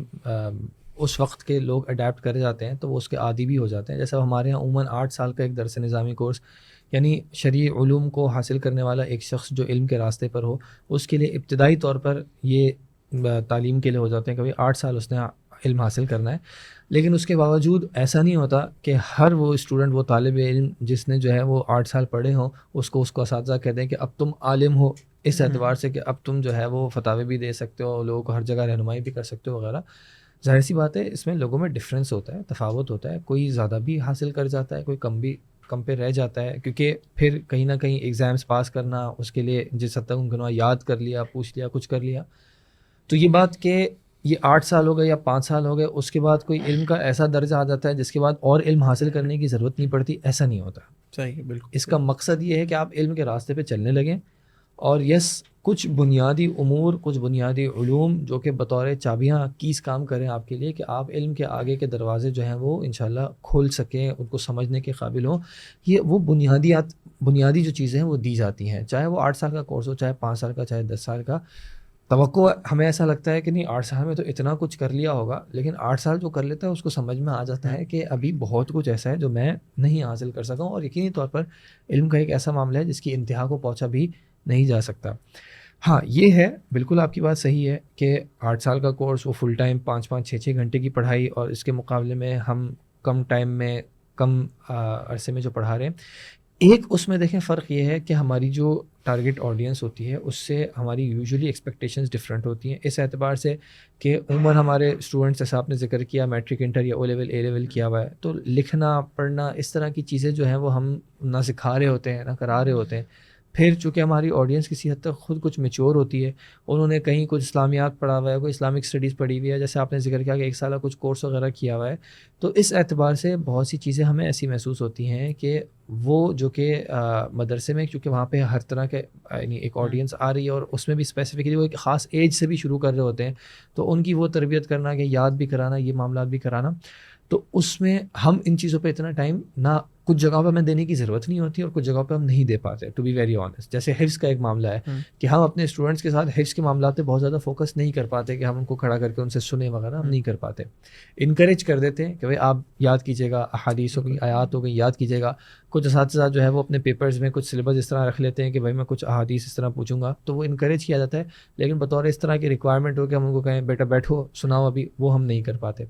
اس وقت کے لوگ اڈیپٹ کر جاتے ہیں تو وہ اس کے عادی بھی ہو جاتے ہیں. جیسا ہمارے یہاں عموماً 8 سال کا ایک درس نظامی کورس، یعنی شرعی علوم کو حاصل کرنے والا ایک شخص جو علم کے راستے پر ہو اس کے لیے ابتدائی طور پر یہ تعلیم کے لیے ہو جاتے ہیں کہ 8 سال اس نے علم حاصل کرنا ہے. لیکن اس کے باوجود ایسا نہیں ہوتا کہ ہر وہ اسٹوڈنٹ، وہ طالب علم جس نے جو ہے وہ 8 سال پڑھے ہوں اس کو اساتذہ کہہ دیں کہ اب تم عالم ہو، اس اعتبار سے کہ اب تم جو ہے وہ فتاوی بھی دے سکتے ہو، لوگوں کو ہر جگہ رہنمائی بھی کر سکتے ہو وغیرہ. ظاہر سی بات ہے اس میں لوگوں میں ڈفرینس ہوتا ہے، تفاوت ہوتا ہے، کوئی زیادہ بھی حاصل کر جاتا ہے، کوئی کم پہ رہ جاتا ہے، کیونکہ پھر کہیں نہ کہیں ایگزامس پاس کرنا اس کے لیے جس حد تک ممکن ہوا یاد کر لیا، پوچھ لیا، کچھ کر لیا. تو یہ بات کہ یہ 8 سال ہو گئے یا 5 سال ہو گئے اس کے بعد کوئی علم کا ایسا درجہ آ جاتا ہے جس کے بعد اور علم حاصل کرنے کی ضرورت نہیں پڑتی، ایسا نہیں ہوتا. صحیح ہے، بالکل. اس کا مقصد یہ ہے کہ آپ علم کے راستے پہ چلنے لگیں، اور کچھ بنیادی امور، کچھ بنیادی علوم جو کہ بطور چابیاں کیز کام کریں آپ کے لیے کہ آپ علم کے آگے کے دروازے جو ہیں وہ انشاءاللہ کھول سکیں، ان کو سمجھنے کے قابل ہوں. یہ وہ بنیادی جو چیزیں ہیں وہ دی جاتی ہیں، چاہے وہ 8 سال کا کورس ہو، چاہے 5 سال کا، چاہے 10 سال کا. توقع ہمیں ایسا لگتا ہے کہ نہیں 8 سال میں تو اتنا کچھ کر لیا ہوگا، لیکن 8 سال جو کر لیتا ہے اس کو سمجھ میں آ جاتا ہے کہ ابھی بہت کچھ ایسا ہے جو میں نہیں حاصل کر سکا ہوں. اور یقینی طور پر علم کا ایک ایسا معاملہ ہے جس کی انتہا کو پہنچا بھی نہیں جا سکتا. ہاں یہ ہے، بالکل آپ کی بات صحیح ہے کہ 8 سال کا کورس وہ فل ٹائم 5-5 6-6 گھنٹے کی پڑھائی، اور اس کے مقابلے میں ہم کم ٹائم میں کم عرصے میں جو پڑھا رہے ہیں. ایک اس میں دیکھیں فرق یہ ہے کہ ہماری جو ٹارگٹ آڈینس ہوتی ہے اس سے ہماری یوزولی ایکسپیکٹیشنز ڈفرینٹ ہوتی ہیں، اس اعتبار سے کہ عموماً ہمارے اسٹوڈنٹس جیسا آپ نے ذکر کیا میٹرک، انٹر یا او لیول، اے لیول کیا ہوا ہے، تو لکھنا پڑھنا اس طرح کی چیزیں جو ہیں وہ ہم نہ سکھا رہے ہوتے ہیں نہ کرا رہے ہوتے ہیں. پھر چونکہ ہماری آڈینس کسی حد تک خود کچھ میچور ہوتی ہے، انہوں نے کہیں کچھ اسلامیات پڑھا ہوا ہے، کوئی اسلامک اسٹڈیز پڑھی ہوئی ہے، جیسے آپ نے ذکر کیا کہ 1 سالہ کچھ کورس وغیرہ کیا ہوا ہے. تو اس اعتبار سے بہت سی چیزیں ہمیں ایسی محسوس ہوتی ہیں کہ وہ جو کہ مدرسے میں کیونکہ وہاں پہ ہر طرح کے یعنی ایک آڈینس آ رہی ہے، اور اس میں بھی اسپیسیفکلی وہ ایک خاص ایج سے بھی شروع کر رہے ہوتے ہیں، تو ان کی وہ تربیت کرنا کہ یاد بھی کرانا، یہ معاملات بھی کرانا، تو اس میں ہم ان چیزوں پہ اتنا ٹائم نہ کچھ جگہوں پہ ہمیں دینے کی ضرورت نہیں ہوتی اور کچھ جگہوں پہ ہم نہیں دے پاتے، ٹو بی ویری آنیسٹ. جیسے حفظ کا ایک معاملہ ہے کہ ہم اپنے اسٹوڈنٹس کے ساتھ حفظ کے معاملات پہ بہت زیادہ فوکس نہیں کر پاتے کہ ہم ان کو کھڑا کر کے ان سے سنیں وغیرہ، ہم نہیں کر پاتے. انکریج کر دیتے ہیں کہ بھائی آپ یاد کیجیے گا، احادیث ہو گئی، آیات ہو گئی، یاد کیجیے گا. کچھ اساتذہ جو ہے وہ اپنے پیپرز میں کچھ سلیبس اس طرح رکھ لیتے ہیں کہ بھائی میں کچھ احادیث اس طرح پوچھوں گا، تو وہ انکریج کیا جاتا ہے. لیکن بطور اس طرح کی ریکوائرمنٹ ہو کہ ہم ان کو کہیں بیٹا بیٹھو سناؤ ابھی، وہ ہم نہیں کر پاتے.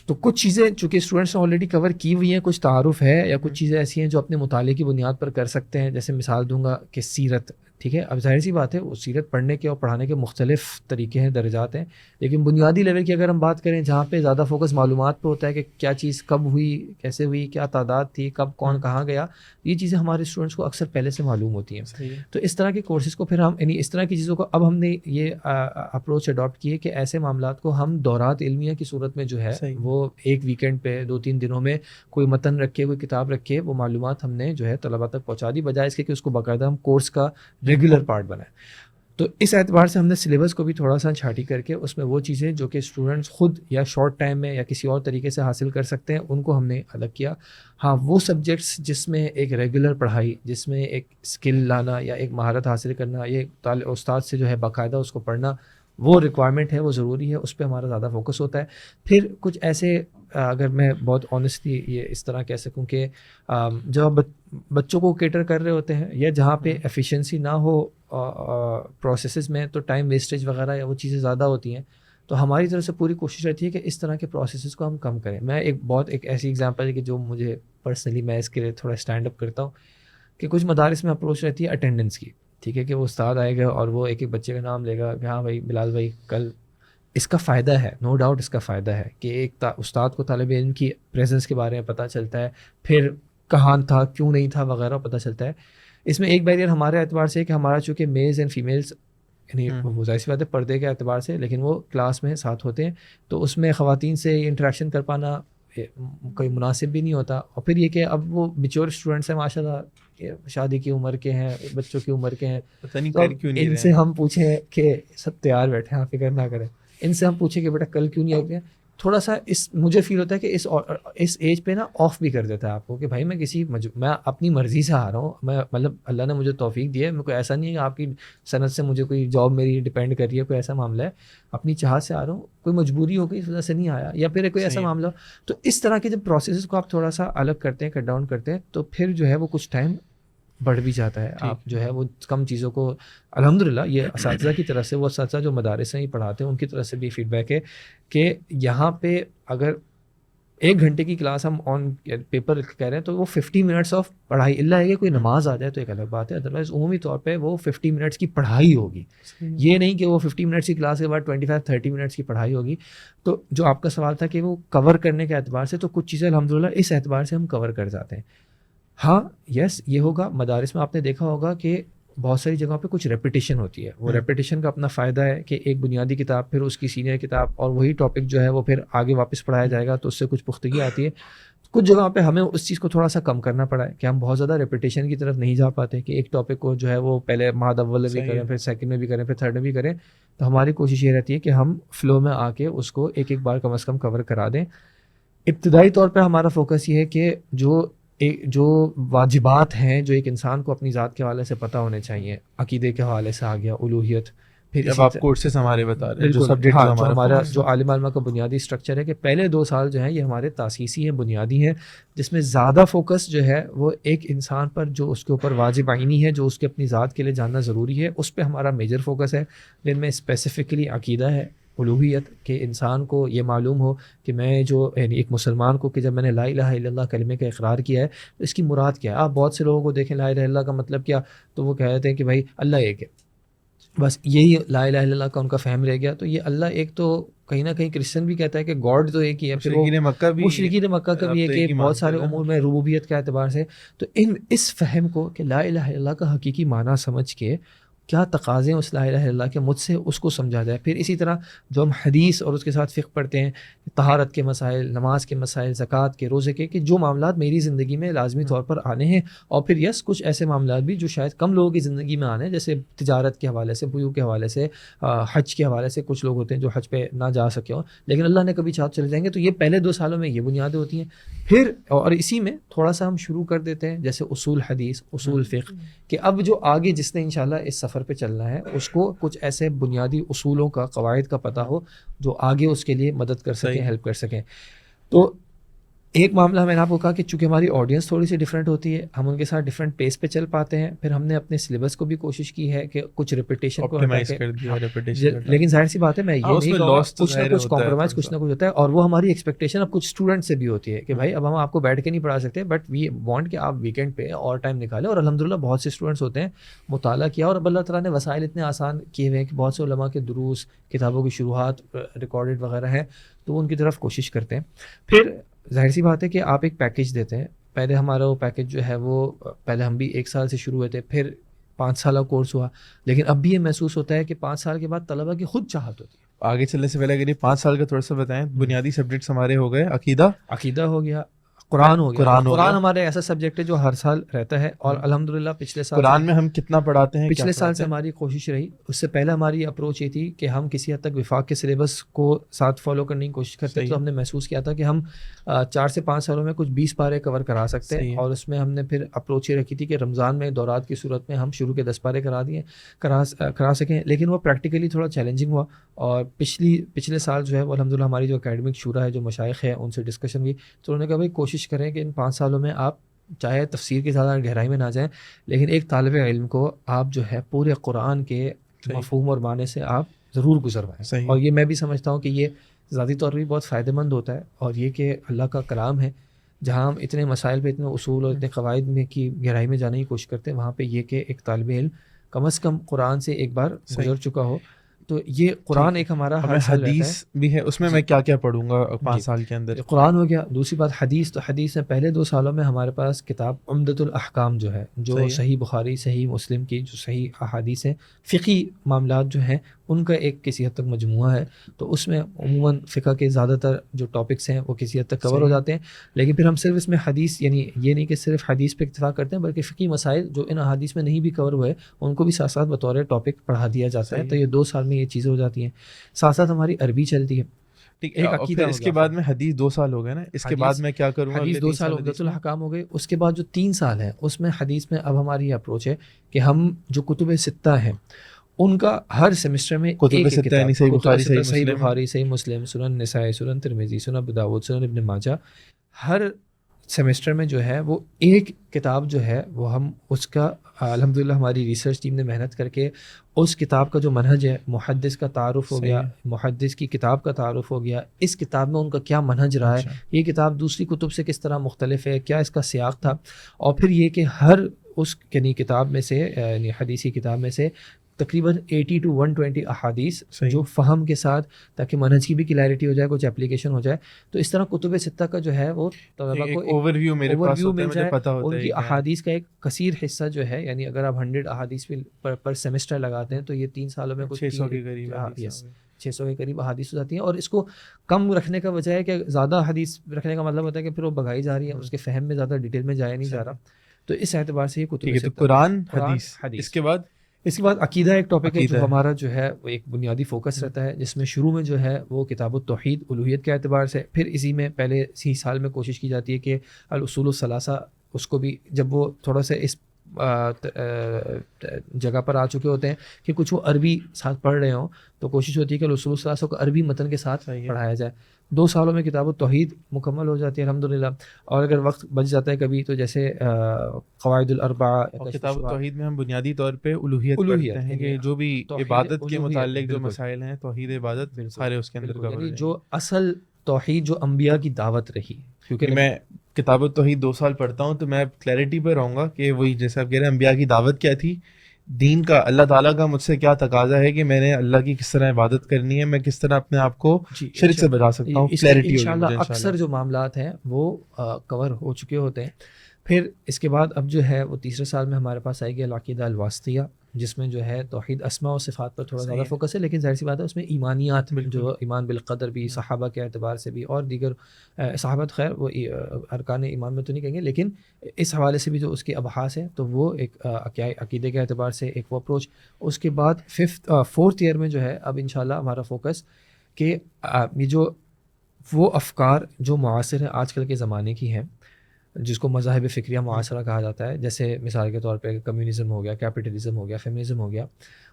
تو کچھ چیزیں چونکہ اسٹوڈنٹس نے آلریڈی کور کی ہوئی ہیں، کچھ تعارف ہے یا کچھ چیزیں ایسی ہیں جو اپنے مطالعے کی بنیاد پر کر سکتے ہیں. جیسے مثال دوں گا کہ سیرت، ٹھیک ہے، اب ظاہر سی بات ہے وہ سیرت پڑھنے کے اور پڑھانے کے مختلف طریقے ہیں، درجات ہیں، لیکن بنیادی لیول کی اگر ہم بات کریں جہاں پہ زیادہ فوکس معلومات پہ ہوتا ہے کہ کیا چیز کب ہوئی، کیسے ہوئی، کیا تعداد تھی، کب کون کہاں گیا، یہ چیزیں ہمارے اسٹوڈنٹس کو اکثر پہلے سے معلوم ہوتی ہیں. تو اس طرح کے کورسز کو پھر ہم یعنی اس طرح کی چیزوں کو اب ہم نے یہ اپروچ اڈاپٹ کی ہے کہ ایسے معاملات کو ہم دورات علمیہ کی صورت میں جو ہے وہ ایک ویکینڈ پہ 2-3 دنوں میں کوئی متن رکھے، کوئی کتاب رکھے، وہ معلومات ہم نے جو ہے طلباء تک پہنچا دی، بجائے اس کے کہ اس کو باقاعدہ ہم کورس کا ریگولر پارٹ بنائیں. تو اس اعتبار سے ہم نے سلیبس کو بھی تھوڑا سا چھاٹی کر کے اس میں وہ چیزیں جو کہ اسٹوڈنٹس خود یا شارٹ ٹائم میں یا کسی اور طریقے سے حاصل کر سکتے ہیں ان کو ہم نے الگ کیا. ہاں وہ سبجیکٹس جس میں ایک ریگولر پڑھائی، جس میں ایک اسکل لانا یا ایک مہارت حاصل کرنا، یہ استاد سے جو ہے باقاعدہ اس کو پڑھنا، وہ ریکوائرمنٹ ہے، وہ ضروری ہے، اس پہ ہمارا زیادہ فوکس ہوتا ہے. پھر کچھ ایسے اگر میں بہت آنیسٹلی یہ اس طرح کہہ سکوں کہ جب بچوں کو کیٹر کر رہے ہوتے ہیں یا جہاں پہ ایفیشینسی نہ ہو پروسیسز میں، تو ٹائم ویسٹیج وغیرہ یا وہ چیزیں زیادہ ہوتی ہیں، تو ہماری طرف سے پوری کوشش رہتی ہے کہ اس طرح کے پروسیسز کو ہم کم کریں. میں ایک ایسی ایگزامپل ہے کہ جو مجھے پرسنلی میں اس کے لیے تھوڑا اسٹینڈ اپ کرتا ہوں کہ کچھ مدارس میں اپروچ رہتی ہے اٹینڈنس کی، ٹھیک ہے، کہ وہ استاد آئے گا اور وہ ایک ایک بچے کا نام لے گا کہ ہاں بھائی بلال بھائی کل. اس کا فائدہ ہے، نو ڈاؤٹ اس کا فائدہ ہے کہ ایک استاد کو طالب علم کی پریزنس کے بارے میں پتہ چلتا ہے، پھر کہاں تھا، کیوں نہیں تھا وغیرہ پتہ چلتا ہے. اس میں ایک بیریئر ہمارے اعتبار سے ہے کہ ہمارا چونکہ میلز اینڈ فیمیلز یعنی وہ ظاہر سی بات ہے پردے کے اعتبار سے، لیکن وہ کلاس میں ساتھ ہوتے ہیں، تو اس میں خواتین سے انٹریکشن کر پانا کوئی مناسب بھی نہیں ہوتا. اور پھر یہ کہ اب وہ میچور اسٹوڈنٹس ہیں ماشاء اللہ، شادی کی عمر کے ہیں، بچوں کی عمر کے ہیں، تو ان سے ہم پوچھیں کہ سب تیار بیٹھے ہیں، فکر نہ کریں. ان سے ہم پوچھیں کہ بیٹا کل کیوں نہیں آتے ہیں, تھوڑا سا اس مجھے فیل ہوتا ہے کہ اس ایج پہ نا آف بھی کر دیتا ہے آپ کو کہ بھائی میں اپنی مرضی سے آ رہا ہوں, میں مطلب اللہ نے مجھے توفیق دی ہے, میرے کو ایسا نہیں ہے کہ آپ کی صنعت سے مجھے کوئی جاب میری ڈپینڈ کر رہی ہے, کوئی ایسا معاملہ ہے, اپنی چاہت سے آ رہا ہوں, کوئی مجبوری ہو گئی اس وجہ سے نہیں آیا, یا پھر کوئی ایسا معاملہ. تو اس طرح کے جب پروسیسز کو آپ تھوڑا سا الگ کرتے ہیں, کٹ ڈاؤن کرتے ہیں, تو پھر جو ہے وہ کچھ ٹائم بڑھ بھی جاتا ہے. آپ جو ہے وہ کم چیزوں کو الحمدللہ یہ اساتذہ کی طرف سے, وہ اساتذہ جو مدارس ہیں پڑھاتے ہیں ان کی طرف سے بھی فیڈ بیک ہے کہ یہاں پہ اگر 1 گھنٹے کی کلاس ہم آن پیپر کہہ رہے ہیں تو وہ 50 منٹس آف پڑھائی, اللہ ہے کہ کوئی نماز آ جائے تو ایک الگ بات ہے, ادروائز عمومی طور پہ وہ 50 منٹس کی پڑھائی ہوگی. یہ نہیں کہ وہ 50 منٹس کی کلاس کے بعد 25-30 منٹس کی پڑھائی ہوگی. تو جو آپ کا سوال تھا کہ وہ کور کرنے کے اعتبار سے, تو کچھ چیزیں الحمدللہ اس اعتبار سے ہم کور کر جاتے ہیں. ہاں یس یہ ہوگا, مدارس میں آپ نے دیکھا ہوگا کہ بہت ساری جگہوں پہ کچھ ریپیٹیشن ہوتی ہے. وہ ریپیٹیشن کا اپنا فائدہ ہے کہ ایک بنیادی کتاب پھر اس کی سینئر کتاب اور وہی ٹاپک جو ہے وہ پھر آگے واپس پڑھایا جائے گا, تو اس سے کچھ پختگی آتی ہے. کچھ جگہوں پہ ہمیں اس چیز کو تھوڑا سا کم کرنا پڑا ہے کہ ہم بہت زیادہ ریپیٹیشن کی طرف نہیں جا پاتے کہ ایک ٹاپک کو جو ہے وہ پہلے ماد اول میں بھی کریں, پھر سیکنڈ میں بھی کریں, پھر تھرڈ میں بھی کریں. تو ہماری کوشش یہ رہتی ہے کہ ہم فلو میں آ کے اس کو ایک بار کم از کم کور کرا دیں. ابتدائی طور پہ ہمارا فوکس یہ ہے کہ جو واجبات ہیں جو ایک انسان کو اپنی ذات کے حوالے سے پتہ ہونے چاہیے, عقیدے کے حوالے سے آ گیا, الوہیت, پھر جب آپ کورسز ہمارے بتا رہے ہیں جو سبجیکٹ ہمارا جو عالم علماء کا بنیادی اسٹرکچر ہے کہ پہلے 2 سال جو ہیں یہ ہمارے تاسیسی ہیں, بنیادی ہیں, جس میں زیادہ فوکس جو ہے وہ ایک انسان پر جو اس کے اوپر واجب آئینی ہے, جو اس کے اپنی ذات کے لیے جاننا ضروری ہے, اس پہ ہمارا میجر فوکس ہے. جن میں اسپیسیفکلی عقیدہ ہے, الوہیت, کہ انسان کو یہ معلوم ہو کہ میں جو یعنی ایک مسلمان کو کہ جب میں نے لا الہ الا اللہ کلمے کا اقرار کیا ہے تو اس کی مراد کیا ہے. آپ بہت سے لوگوں کو دیکھیں لا الہ الا اللہ کا مطلب کیا, تو وہ کہتے ہیں کہ بھائی اللہ ایک ہے, بس یہی لا الہ الا اللہ کا ان کا فہم رہ گیا. تو یہ اللہ ایک تو کہیں نہ کہیں کرسچن بھی کہتا ہے کہ گاڈ تو ایک ہی ہے, پھر مشرکین مکہ کا بھی ایک ہے, بہت سارے امور میں ربوبیت کے اعتبار سے. تو اس فہم کو کہ لا الہ الا اللہ کا حقیقی معنی سمجھ کے کیا تقاضے ہیں اس لا الہ الا اللہ کے, مجھ سے اس کو سمجھا جائے. پھر اسی طرح جو ہم حدیث اور اس کے ساتھ فقہ پڑھتے ہیں, طہارت کے مسائل, نماز کے مسائل, زکوٰۃ کے, روزے کے, کہ جو معاملات میری زندگی میں لازمی طور پر آنے ہیں, اور پھر یس کچھ ایسے معاملات بھی جو شاید کم لوگوں کی زندگی میں آنے ہیں, جیسے تجارت کے حوالے سے, بیوع کے حوالے سے, حج کے حوالے سے. کچھ لوگ ہوتے ہیں جو حج پہ نہ جا سکے ہوں لیکن اللہ نے کبھی چاہ چلے جائیں گے, تو یہ پہلے 2 سالوں میں یہ بنیادیں ہوتی ہیں. پھر اور اسی میں تھوڑا سا ہم شروع کر دیتے ہیں جیسے اصول حدیث, اصول فقہ, کہ اب جو آگے جس نے انشاءاللہ اس سفر پہ چلنا ہے اس کو کچھ ایسے بنیادی اصولوں کا, قواعد کا پتہ ہو جو آگے اس کے لیے مدد کر سکیں, ہیلپ کر سکیں. تو ایک معاملہ میں نے آپ کو کہا کہ چونکہ ہماری آڈینس تھوڑی سی ڈفرینٹ ہوتی ہے, ہم ان کے ساتھ ڈفرینٹ پیس پہ چل پاتے ہیں. پھر ہم نے اپنے سلیبس کو بھی کوشش کی ہے کہ کچھ ریپیٹیشن کو آپٹیمائز کر دیا, لیکن ظاہر سی بات ہے میں یہ نہیں کہوں گا, کچھ نہ کچھ کمپرومائز کچھ نہ کچھ ہوتا ہے. اور وہ ہماری ایکسپیکٹیشن اب کچھ اسٹوڈنٹ سے بھی ہوتی ہے کہ بھائی اب ہم آپ کو بیٹھ کے نہیں پڑھا سکتے, بٹ وی وانٹ کہ آپ ویکینڈ پہ اور ٹائم نکالیں. اور الحمدللہ بہت سے اسٹوڈنٹس ہوتے ہیں, مطالعہ کیا, اور اب اللہ تعالیٰ نے وسائل اتنے آسان کیے ہوئے ہیں کہ بہت سے علماء کے دروس, کتابوں کی شروحات ریکارڈڈ وغیرہ ہیں, تو ان کی طرف کوشش کرتے ہیں. پھر ظاہر سی بات ہے کہ آپ ایک پیکیج دیتے ہیں. پہلے ہمارا وہ پیکیج جو ہے وہ پہلے ہم بھی 1 سال سے شروع ہوئے تھے, پھر 5 سالہ کورس ہوا, لیکن اب بھی یہ محسوس ہوتا ہے کہ 5 سال کے بعد طلبہ کی خود چاہت ہوتی ہے. آگے چلنے سے پہلے اگر یہ 5 سال کا تھوڑا سا بتائیں, بنیادی سبجیکٹس ہمارے ہو گئے, عقیدہ ہو گیا, قرآن ہو گیا. قرآن ہمارے ایسا سبجیکٹ ہے جو ہر سال رہتا ہے, اور الحمدللہ پچھلے سال قرآن میں ہم کتنا پڑھاتے ہیں, پچھلے سال سے ہماری کوشش رہی. اس سے پہلے ہماری اپروچ یہ تھی کہ ہم کسی حد تک وفاق کے سلیبس کو ساتھ فالو کرنے کی کوشش کرتے, تو ہم نے محسوس کیا تھا کہ ہم 4 سے 5 سالوں میں کچھ 20 پارے کور کرا سکتے ہیں. اور اس میں ہم نے پھر اپروچ یہ رکھی تھی کہ رمضان میں دورات کی صورت میں ہم شروع کے 10 پارے کرا سکیں, لیکن وہ پریکٹیکلی تھوڑا چیلنجنگ ہوا. اور پچھلے سال جو ہے وہ الحمدللہ ہماری جو اکیڈمک شورا ہے, جو مشائخ ہیں, ان سے ڈسکشن ہوئی, تو انہوں نے کہا بھائی کوشش کریں کہ ان 5 سالوں میں آپ چاہے تفسیر کی زیادہ گہرائی میں نہ جائیں, لیکن ایک طالب علم کو آپ جو ہے پورے قرآن کے مفہوم اور معنی سے آپ ضرور گزروائیں. اور یہ میں بھی سمجھتا ہوں کہ یہ ذاتی طور پر بھی بہت فائدہ مند ہوتا ہے. اور یہ کہ اللہ کا کلام ہے, جہاں ہم اتنے مسائل پہ, اتنے اصول اور اتنے قواعد میں کی گہرائی میں جانے کی کوشش کرتے ہیں, وہاں پہ یہ کہ ایک طالب علم کم از کم قرآن سے ایک بار گزر چکا ہو. تو یہ قرآن ایک ہمارا حدیث بھی ہے, اس میں میں کیا کیا پڑھوں گا 5 سال کے اندر. قرآن ہو گیا. دوسری بات حدیث, تو حدیث میں پہلے 2 سالوں میں ہمارے پاس کتاب عمدۃ الاحکام جو ہے, جو صحیح بخاری, صحیح مسلم کی جو صحیح احادیث ہیں, فقی معاملات جو ہیں ان کا ایک کسی حد تک مجموعہ ہے، تو اس میں عموماً فقہ کے زیادہ تر جو ٹاپکس ہیں وہ کسی حد تک کور ہو جاتے ہیں. لیکن پھر ہم صرف اس میں حدیث، یعنی یہ نہیں کہ صرف حدیث پہ اکتفا کرتے ہیں، بلکہ فقہی مسائل جو ان احادیث میں نہیں بھی کور ہوئے ان کو بھی ساتھ ساتھ بطور ٹاپک پڑھا دیا جاتا ہے. تو یہ 2 سال میں یہ چیزیں ہو جاتی ہیں. ساتھ ساتھ ہماری عربی چلتی ہے. ٹھیک ہے. پھر اس کے بعد میں حدیث 2 سال ہو گئے نا، اس کے بعد میں کیا کروں گا؟ حدیث 2 سال عمدۃ الاحکام ہو گئے. اس کے بعد جو 3 سال ہیں اس میں حدیث میں اب ہماری یہ اپروچ ہے کہ ہم جو کتب 6 ہیں ان کا ہر سیمسٹر میں کتب 6 یعنی صحیح بخاری، صحیح بخاری، صحیح مسلم، سنن نسائی، سنن ترمذی، سنن ابو داؤد، سنن ابن ماجہ، ہر سیمسٹر میں جو ہے وہ ایک کتاب جو ہے وہ ہم اس کا الحمدللہ ہماری ریسرچ ٹیم نے محنت کر کے اس کتاب کا جو منہج ہے، محدث کا تعارف ہو گیا، محدث کی کتاب کا تعارف ہو گیا، اس کتاب میں ان کا کیا منہج رہا ہے، یہ کتاب دوسری کتب سے کس طرح مختلف ہے، کیا اس کا سیاق تھا، اور پھر یہ کہ ہر اس یعنی کتاب میں سے یعنی حدیثی کتاب میں سے تقریباً 80 to 120 احادیث جو فہم کے ساتھ، تاکہ منہج کی بھی کلیئرٹی ہو جائے، کچھ اپلیکیشن ہو جائے. تو اس طرح کتب 6 کا جو ہے وہ طلباء کو اوور ویو مل جائے. ان کی احادیث کا ایک کثیر حصہ جو ہے، یعنی اگر آپ 100 احادیث پر سیمسٹر لگاتے ہیں تو یہ 3 سالوں میں کچھ 600 کے قریب 600 کے قریب احادیث ہو جاتی ہیں. اور اس کو کم رکھنے کا وجہ ہے کہ زیادہ حدیث رکھنے کا مطلب ہوتا ہے کہ پھر وہ بگائی جا رہی ہے، اس کے فہم میں زیادہ ڈیٹیل میں جایا نہیں جا رہا. تو اس اعتبار سے یہ کتب قرآن حدیث. اس کے بعد عقیدہ ایک ٹاپک ہے جو ہمارا جو ہے وہ ایک بنیادی فوکس رہتا ہے، جس میں شروع میں جو ہے وہ کتاب التوحید الوہیت کے اعتبار سے، پھر اسی میں پہلے اسی سال میں کوشش کی جاتی ہے کہ الاصول الثلاثہ اس کو بھی، جب وہ تھوڑا سا اس جگہ پر آ چکے ہوتے ہیں کہ کچھ وہ عربی ساتھ پڑھ رہے ہوں، تو کوشش ہوتی ہے کہ الاصول الثلاثہ کو عربی متن کے ساتھ پڑھایا جائے. 2 سالوں میں کتاب التوحید مکمل ہو جاتی ہے الحمدللہ. اور اگر وقت بچ جاتا ہے کبھی تو جیسے قواعد الاربعہ، کتاب التوحید میں ہم بنیادی طور پہ الوہیت پڑھتے ہیں کہ جو بھی عبادت کے متعلق جو مسائل ہیں، توحید عبادت سارے اس کے اندر کور ہیں. جو اصل توحید جو انبیاء کی دعوت رہی، کیونکہ میں کتاب التوحید 2 سال پڑھتا ہوں تو میں کلیئرٹی پہ رہوں گا کہ وہی جیسے آپ کہہ رہے ہیں انبیاء کی دعوت کیا تھی، دین کا اللہ تعالیٰ کا مجھ سے کیا تقاضا ہے کہ میں نے اللہ کی کس طرح عبادت کرنی ہے، میں کس طرح اپنے آپ کو شرک سے بچا سکتا ہوں. کلیئرٹی انشاءاللہ اکثر جو معاملات ہیں وہ کور ہو چکے ہوتے ہیں. پھر اس کے بعد اب جو ہے وہ تیسرے سال میں ہمارے پاس آئے گی العقیدہ الواسطیہ، جس میں جو ہے توحید اسماء و صفات پر تھوڑا زیادہ فوکس ہے، لیکن ظاہر سی بات ہے اس میں ایمانیات جو ایمان بالقدر بھی، صحابہ کے اعتبار سے بھی، اور دیگر صحابت خیر وہ ارکان ایمان میں تو نہیں کہیں گے، لیکن اس حوالے سے بھی جو اس کے ابحاث ہیں تو وہ ایک عقیدے کے اعتبار سے ایک وہ اپروچ. اس کے بعد 4th ایئر میں جو ہے اب انشاءاللہ ہمارا فوکس کہ یہ جو وہ افکار جو معاصر ہیں، آج کل کے زمانے کی ہیں، جس کو مذاہب فکریہ معاصرہ کہا جاتا ہے، جیسے مثال کے طور پہ کمیونزم ہو گیا، کیپٹلزم ہو گیا، فیمنزم ہو گیا،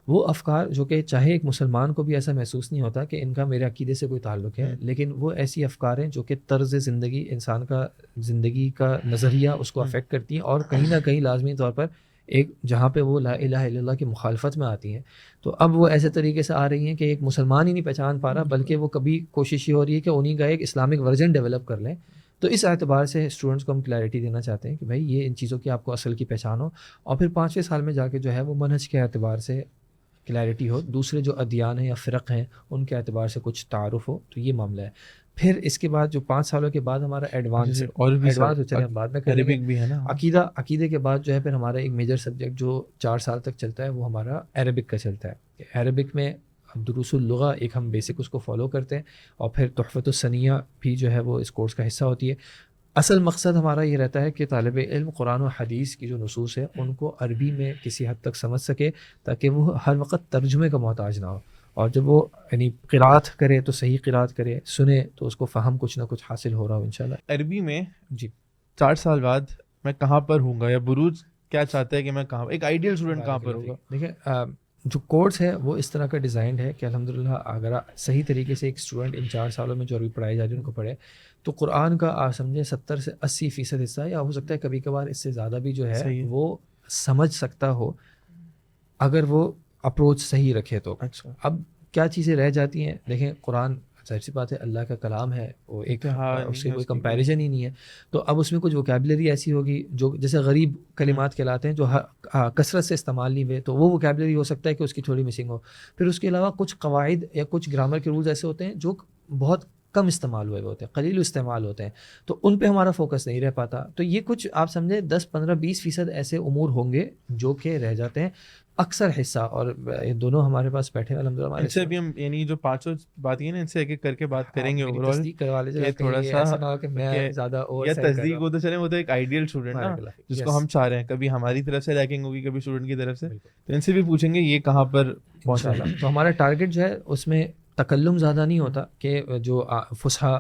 وہ افکار جو کہ چاہے ایک مسلمان کو بھی ایسا محسوس نہیں ہوتا کہ ان کا میرے عقیدے سے کوئی تعلق ہے، لیکن وہ ایسی افکار ہیں جو کہ طرز زندگی، انسان کا زندگی کا نظریہ اس کو افیکٹ کرتی ہیں، اور کہیں نہ کہیں لازمی طور پر ایک جہاں پہ وہ لا الہ الا اللہ کی مخالفت میں آتی ہیں. تو اب وہ ایسے طریقے سے آ رہی ہیں کہ ایک مسلمان ہی نہیں پہچان پا رہا، بلکہ وہ کبھی کوشش یہ ہو رہی ہے کہ انہیں کا ایک اسلامک ورژن ڈیولپ کر لیں. تو اس اعتبار سے اسٹوڈنٹس کو ہم کلیئرٹی دینا چاہتے ہیں کہ بھائی یہ ان چیزوں کی آپ کو اصل کی پہچان ہو، اور پھر 5ویں سال میں جا کے جو ہے وہ منہج کے اعتبار سے کلیئرٹی ہو، دوسرے جو ادیان ہیں یا فرق ہیں ان کے اعتبار سے کچھ تعارف ہو. تو یہ معاملہ ہے. پھر اس کے بعد جو 5 سالوں کے بعد ہمارا ایڈوانس چلے ہم بعد میں کریں گے. بھی ہے نا عقیدے کے بعد جو ہے پھر ہمارا ایک میجر سبجیکٹ جو 4 سال تک چلتا ہے وہ ہمارا عربک کا چلتا ہے. عربک میں دروس اللغہ ایک ہم بیسک اس کو فالو کرتے ہیں، اور پھر تحفۃ الثنیہ بھی جو ہے وہ اس کورس کا حصہ ہوتی ہے. اصل مقصد ہمارا یہ رہتا ہے کہ طالب علم قرآن و حدیث کی جو نصوص ہے ان کو عربی میں کسی حد تک سمجھ سکے، تاکہ وہ ہر وقت ترجمے کا محتاج نہ ہو، اور جب وہ یعنی قرات کرے تو صحیح قرات کرے، سنے تو اس کو فہم کچھ نہ کچھ حاصل ہو رہا ہو انشاءاللہ. عربی میں 4 سال بعد میں کہاں پر ہوں گا، یا بروج کیا چاہتا ہے کہ میں کہاں، ایک آئیڈیل اسٹوڈنٹ کہاں پر ہوگا؟ دیکھیں جو کورس ہے وہ اس طرح کا ڈیزائنڈ ہے کہ الحمدللہ اگر صحیح طریقے سے ایک اسٹوڈنٹ ان 4 سالوں میں جو عربی پڑھائی جا رہی ہے ان کو پڑھے، تو قرآن کا آپ سمجھیں 70 سے 80% حصہ، یا ہو سکتا ہے کبھی کبھار اس سے زیادہ بھی جو ہے وہ سمجھ سکتا ہو اگر وہ اپروچ صحیح رکھے تو. اب کیا چیزیں رہ جاتی ہیں، دیکھیں قرآن ظاہر سی بات ہے اللہ کا کلام ہے، وہ ایک اس سے کوئی کمپیریزن ہی نہیں ہے. تو اب اس میں کچھ ووکیبلری ایسی ہوگی جو جیسے غریب کلمات کہلاتے ہیں جو کثرت سے استعمال نہیں ہوئے، تو وہ ووکیبلری ہو سکتا ہے کہ اس کی تھوڑی مسنگ ہو. پھر اس کے علاوہ کچھ قواعد یا کچھ گرامر کے رولز ایسے ہوتے ہیں جو بہت کم استعمال ہوئے ہوتے ہیں، قلیل استعمال ہوتے ہیں، تو ان پہ ہمارا فوکس نہیں رہ پاتا. تو یہ کچھ آپ سمجھیں 10-15-20% ایسے امور ہوں گے جو کہ رہ جاتے ہیں. اکثر حصہ، اور یہ دونوں ہمارے پاس بیٹھے ہیں الحمدللہ ہمارے ان سے بھی ہم یعنی جو پانچوں بات کی نا ان سے ایک ایک کر کے بات کریں گے اوور آل. تصدیق کروا لیجیے یہ تھوڑا سا ایسا نہ ہو کہ میں زیادہ اوور یا سیل کر تصدیق رہا ہو تو چلیں، وہ تو ایک آئیڈیل اسٹوڈنٹ نا جس کو ہم چاہ رہے ہیں، کبھی ہماری طرف سے ریکنگ ہوگی کبھی اسٹوڈنٹ کی طرف سے، تو ان سے بھی پوچھیں گے یہ کہاں پر پہنچا. تو ہمارا ٹارگیٹ جو ہے اس میں تکلم زیادہ نہیں ہوتا کہ جو فصحا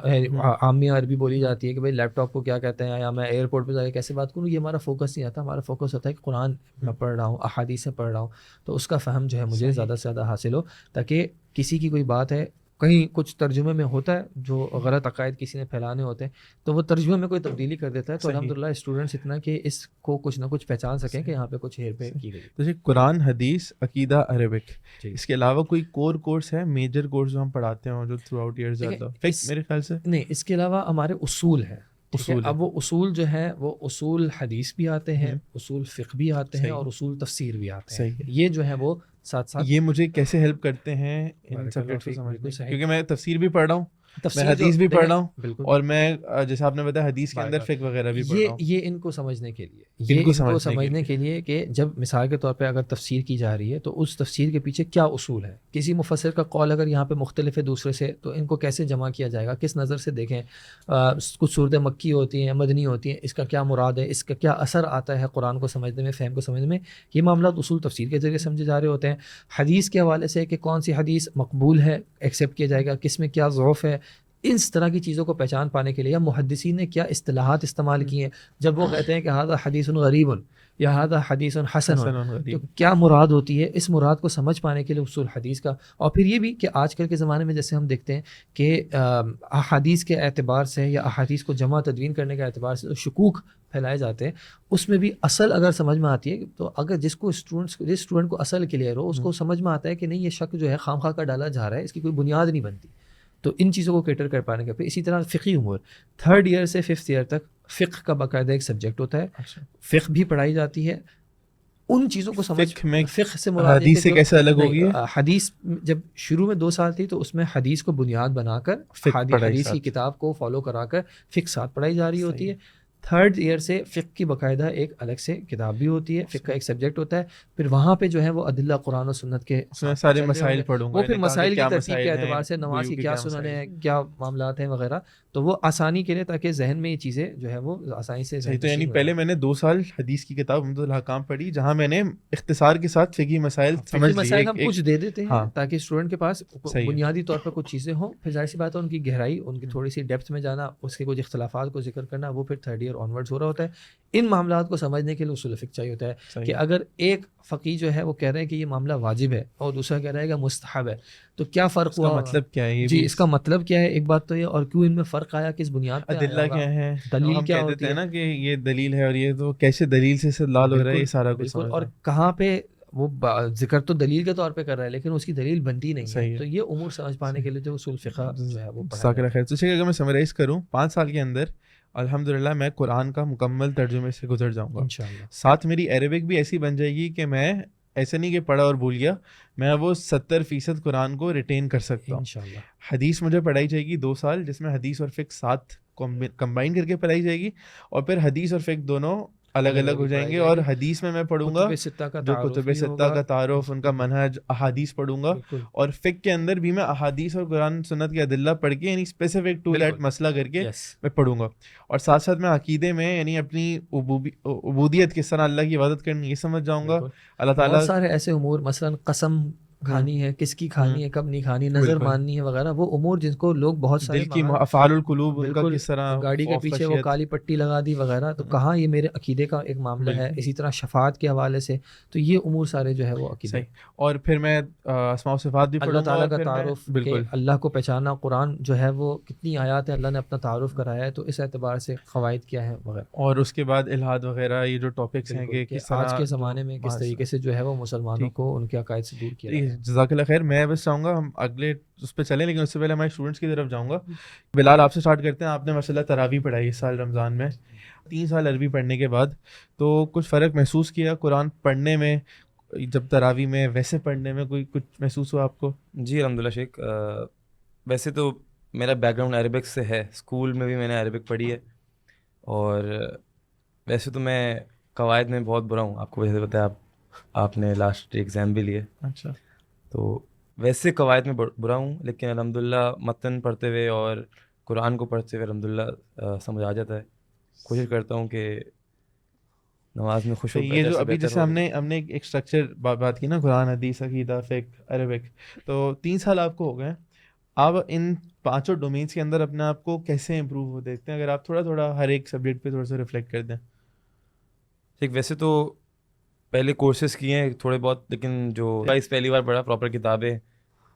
عامیہ عربی بولی جاتی ہے کہ بھائی لیپ ٹاپ کو کیا کہتے ہیں یا میں ایئرپورٹ پہ جا کے کیسے بات کروں، یہ ہمارا فوکس نہیں آتا. ہمارا فوکس ہوتا ہے کہ قرآن میں پڑھ رہا ہوں، احادیث سے پڑھ رہا ہوں، تو اس کا فہم جو ہے مجھے زیادہ سے زیادہ حاصل ہو، تاکہ کسی کی کوئی بات ہے کہیں کچھ ترجمے میں ہوتا ہے جو غلط عقائد کسی نے پھیلانے ہوتے ہیں تو وہ ترجمے میں کوئی تبدیلی کر دیتا ہے، تو الحمدللہ اسٹوڈنٹس اتنا کہ اس کو کچھ نہ کچھ پہچان سکیں کہ یہاں پہ کچھ ہیر پھیر کی گئی. جیسے قرآن، حدیث، عقیدہ، عربک، اس کے علاوہ کوئی کورس ہے میجر کورس جو ہم پڑھاتے ہیں جو تھرو آؤٹ ایئرز جاتا ہے میرے خیال سے؟ نہیں، اس کے علاوہ ہمارے اصول ہیں. اب وہ اصول جو ہے وہ اصول حدیث بھی آتے ہیں، اصول فقہ بھی آتے ہیں، اور اصول تفسیر بھی آتے ہیں. یہ جو ہے وہ ساتھ ساتھ یہ مجھے کیسے ہیلپ کرتے ہیں ان سبجیکٹس کو سمجھنے، کیونکہ میں تفسیر بھی پڑھ رہا ہوں، میں حدیث بھی پڑھ رہا ہوں، اور میں جیسے آپ نے بتایا حدیث کے اندر فقہ وغیرہ بھی پڑھ رہا ہوں. یہ ان کو سمجھنے کے لیے، یہ ان کو سمجھنے کے لیے کہ جب مثال کے طور پہ اگر تفسیر کی جا رہی ہے تو اس تفسیر کے پیچھے کیا اصول ہے، کسی مفسر کا قول اگر یہاں پہ مختلف ہے دوسرے سے تو ان کو کیسے جمع کیا جائے گا، کس نظر سے دیکھیں. کچھ صورتیں مکی ہوتی ہیں، مدنی ہوتی ہیں، اس کا کیا مراد ہے، اس کا کیا اثر آتا ہے قرآن کو سمجھنے میں، فہم کو سمجھنے میں. یہ معاملات اصول تفسیر کے ذریعے سمجھے جا رہے ہوتے ہیں. حدیث کے حوالے سے کہ کون سی حدیث مقبول ہے، ایکسیپٹ کیا جائے گا، کس میں کیا ضعف ہے، اس طرح کی چیزوں کو پہچان پانے کے لیے یا محدثین نے کیا اصطلاحات استعمال کی ہیں جب وہ کہتے ہیں کہ ھذا حدیث غریب یا ھذا حدیث حسن، تو کیا مراد ہوتی ہے. اس مراد کو سمجھ پانے کے لیے اصول حدیث کا. اور پھر یہ بھی کہ آج کل کے زمانے میں جیسے ہم دیکھتے ہیں کہ احادیث کے اعتبار سے یا احادیث کو جمع تدوین کرنے کے اعتبار سے شکوک پھیلائے جاتے ہیں، اس میں بھی اصل اگر سمجھ میں آتی ہے تو اگر جس اسٹوڈنٹ کو اصل کلیئر ہو اس کو سمجھ میں آتا ہے کہ نہیں یہ شک جو ہے خام خواہ کا ڈالا جا رہا ہے، اس کی کوئی بنیاد نہیں بنتی. تو ان چیزوں کو کیٹر کر پانے کا. پھر اسی طرح فقہی امور 3rd ایئر سے 5th ایئر تک فقہ کا باقاعدہ ایک سبجیکٹ ہوتا ہے، فقہ بھی پڑھائی جاتی ہے. ان چیزوں کو سمجھ فقہ سے مراد حدیث سے کیسے الگ ہوگی؟ حدیث جب شروع میں 2 سال تھی تو اس میں حدیث کو بنیاد بنا کر حدیث کی کتاب کو فالو کرا کر فقہ ساتھ پڑھائی جا رہی ہوتی ہے. 3rd ایئر سے فقہ کی باقاعدہ ایک الگ سے کتاب بھی ہوتی ہے، فقہ کا ایک سبجیکٹ ہوتا ہے. پھر وہاں پہ جو ہے وہ ادلہ قرآن و سنت کے سارے مسائل پڑھوں گا، وہ پھر مسائل کی ترتیب کے اعتبار سے نماز کی کیا سنن ہے، کیا معاملات ہیں وغیرہ، تو وہ آسانی کے لیے تاکہ ذہن میں یہ چیزیں جو ہے وہ آسانی سے. تو یعنی پہلے میں نے 2 سال حدیث کی کتاب عمدۃ الاحکام پڑھی جہاں میں نے اختصار کے ساتھ فقہی مسائل سمجھ لیے، ہم کچھ دے دیتے ہیں تاکہ اسٹوڈنٹ کے پاس بنیادی طور پر کچھ چیزیں ہوں. پھر ظاہر سی بات ہے ان کی گہرائی، ان کی تھوڑی سی ڈیپتھ میں جانا، اس کے کچھ اختلافات کو ذکر کرنا، وہ پھر 3rd ایئر آنورڈز ہو رہا ہوتا ہے. ان معاملات کو سمجھنے کے لیے اصول فقہ چاہیے ہوتا ہے کہ اگر ایک فقی جو ہے وہ کہہ رہے ہیں کہ یہ معاملہ واجب ہے اور دوسرا کہہ رہا ہے کہ مستحب ہے، تو کیا فرق ہوا، مطلب کیا ہے جی اس کا مطلب کیا ہے، ایک بات تو یہ، اور کیوں ان میں فرق آیا، کس بنیاد پہ، ادلہ کیا ہے، دلیل کیا ہوتی ہے نا کہ یہ دلیل ہے اور یہ تو کیسے دلیل سے استدلال ہو رہا ہے، یہ سارا کچھ. اور کہاں پہ وہ ذکر تو دلیل کے طور پہ کر رہا ہے لیکن اس کی دلیل بنتی نہیں ہے. تو یہ امور سمجھ پانے کے لیے جو اصول فقہ جو ہے وہ خیر. تو اگر میں سمرائز کروں 5 سال کے اندر الحمدللہ میں قرآن کا مکمل ترجمے سے گزر جاؤں گا انشاءاللہ. ساتھ میری عربک بھی ایسی بن جائے گی کہ میں ایسے نہیں کہ پڑھا اور بھول گیا، میں وہ 70% قرآن کو ریٹین کر سکتا ہوں انشاءاللہ. حدیث مجھے پڑھائی جائے گی 2 سال جس میں حدیث اور فقہ ساتھ کمبائن کر کے پڑھائی جائے گی، اور پھر حدیث اور فقہ دونوں الگ الگ ہو جائیں گے. اور حدیث میں پڑھوں گا جو کتب ستہ کا تعارف، ان کا منہج، احادیث پڑھوں گا، اور فقہ کے اندر بھی میں احادیث اور قرآن سنت کے ادلہ پڑھ کے یعنی اسپیسیفک ٹو دیٹ مسئلہ کر کے میں پڑھوں گا. اور ساتھ ساتھ میں عقیدے میں یعنی اپنی عبودیت کس طرح اللہ کی عبادت کرنی یہ سمجھ جاؤں گا. اللہ تعالیٰ بہت سارے ایسے امور، مثلا قسم کھانی ہے، کس کی کھانی ہے، کب نہیں کھانی، نظر ماننی ہے وغیرہ، وہ امور جن کو لوگ بہت سارے دل کی افعال القلوب ان کا کس طرح، گاڑی کے پیچھے وہ کالی پٹی لگا دی وغیرہ، تو کہاں یہ میرے عقیدے کا ایک معاملہ ہے. اسی طرح شفاعت کے حوالے سے، تو یہ امور سارے جو ہے وہ عقیدے. اور پھر میں اسماء و صفات بھی پڑھوں گا، اللہ تعالیٰ کا تعارف، بالکل اللہ کو پہچانا. قرآن جو ہے وہ کتنی آیات ہیں اللہ نے اپنا تعارف کرایا ہے، تو اس اعتبار سے قواعد کیا ہے وغیرہ. اور اس کے بعد الہاد وغیرہ، یہ جو ٹاپکس ہیں کہ آج کے زمانے میں کس طریقے سے جو ہے وہ مسلمانوں کو ان کے عقائد سے دور کیا. جزاک اللہ خیر. میں بس چاہوں گا ہم اگلے اس پہ چلیں، لیکن اس سے پہلے ہمارے اسٹوڈنٹس کی طرف جاؤں گا. بلال آپ سے اسٹارٹ کرتے ہیں. آپ نے ماشاء اللہ تراویح پڑھائی اس سال رمضان میں، 3 سال عربی پڑھنے کے بعد، تو کچھ فرق محسوس کیا قرآن پڑھنے میں جب تراویح میں ویسے پڑھنے میں، کوئی کچھ محسوس ہوا آپ کو؟ جی الحمدللہ شیخ، ویسے تو میرا بیک گراؤنڈ عربک سے ہے، اسکول میں بھی میں نے عربک پڑھی ہے، اور ویسے تو میں قواعد میں بہت برا ہوں، آپ کو ویسے پتہ ہے، آپ آپ نے لاسٹ ایگزام بھی لیے. اچھا. تو ویسے قواعد میں برا ہوں, لیکن الحمدللہ متن پڑھتے ہوئے اور قرآن کو پڑھتے ہوئے الحمدللہ سمجھ آ جاتا ہے. کوشش کرتا ہوں کہ نماز میں خوشو یہ جو ابھی جیسے ہم نے ایک اسٹرکچر بات کی نا, قرآن, حدیث, عقیدہ, فقہ, عربک, تو 3 سال آپ کو ہو گئے. آپ ان 5 ڈومینس کے اندر اپنے آپ کو کیسے امپروو ہو دیکھتے ہیں, اگر آپ تھوڑا ہر ایک سبجیکٹ پہ تھوڑا سا ریفلیکٹ کر دیں. ٹھیک, ویسے تو پہلے کورسز کیے ہیں تھوڑے بہت, لیکن جو اس پہلی بار پڑھا پراپر کتابیں,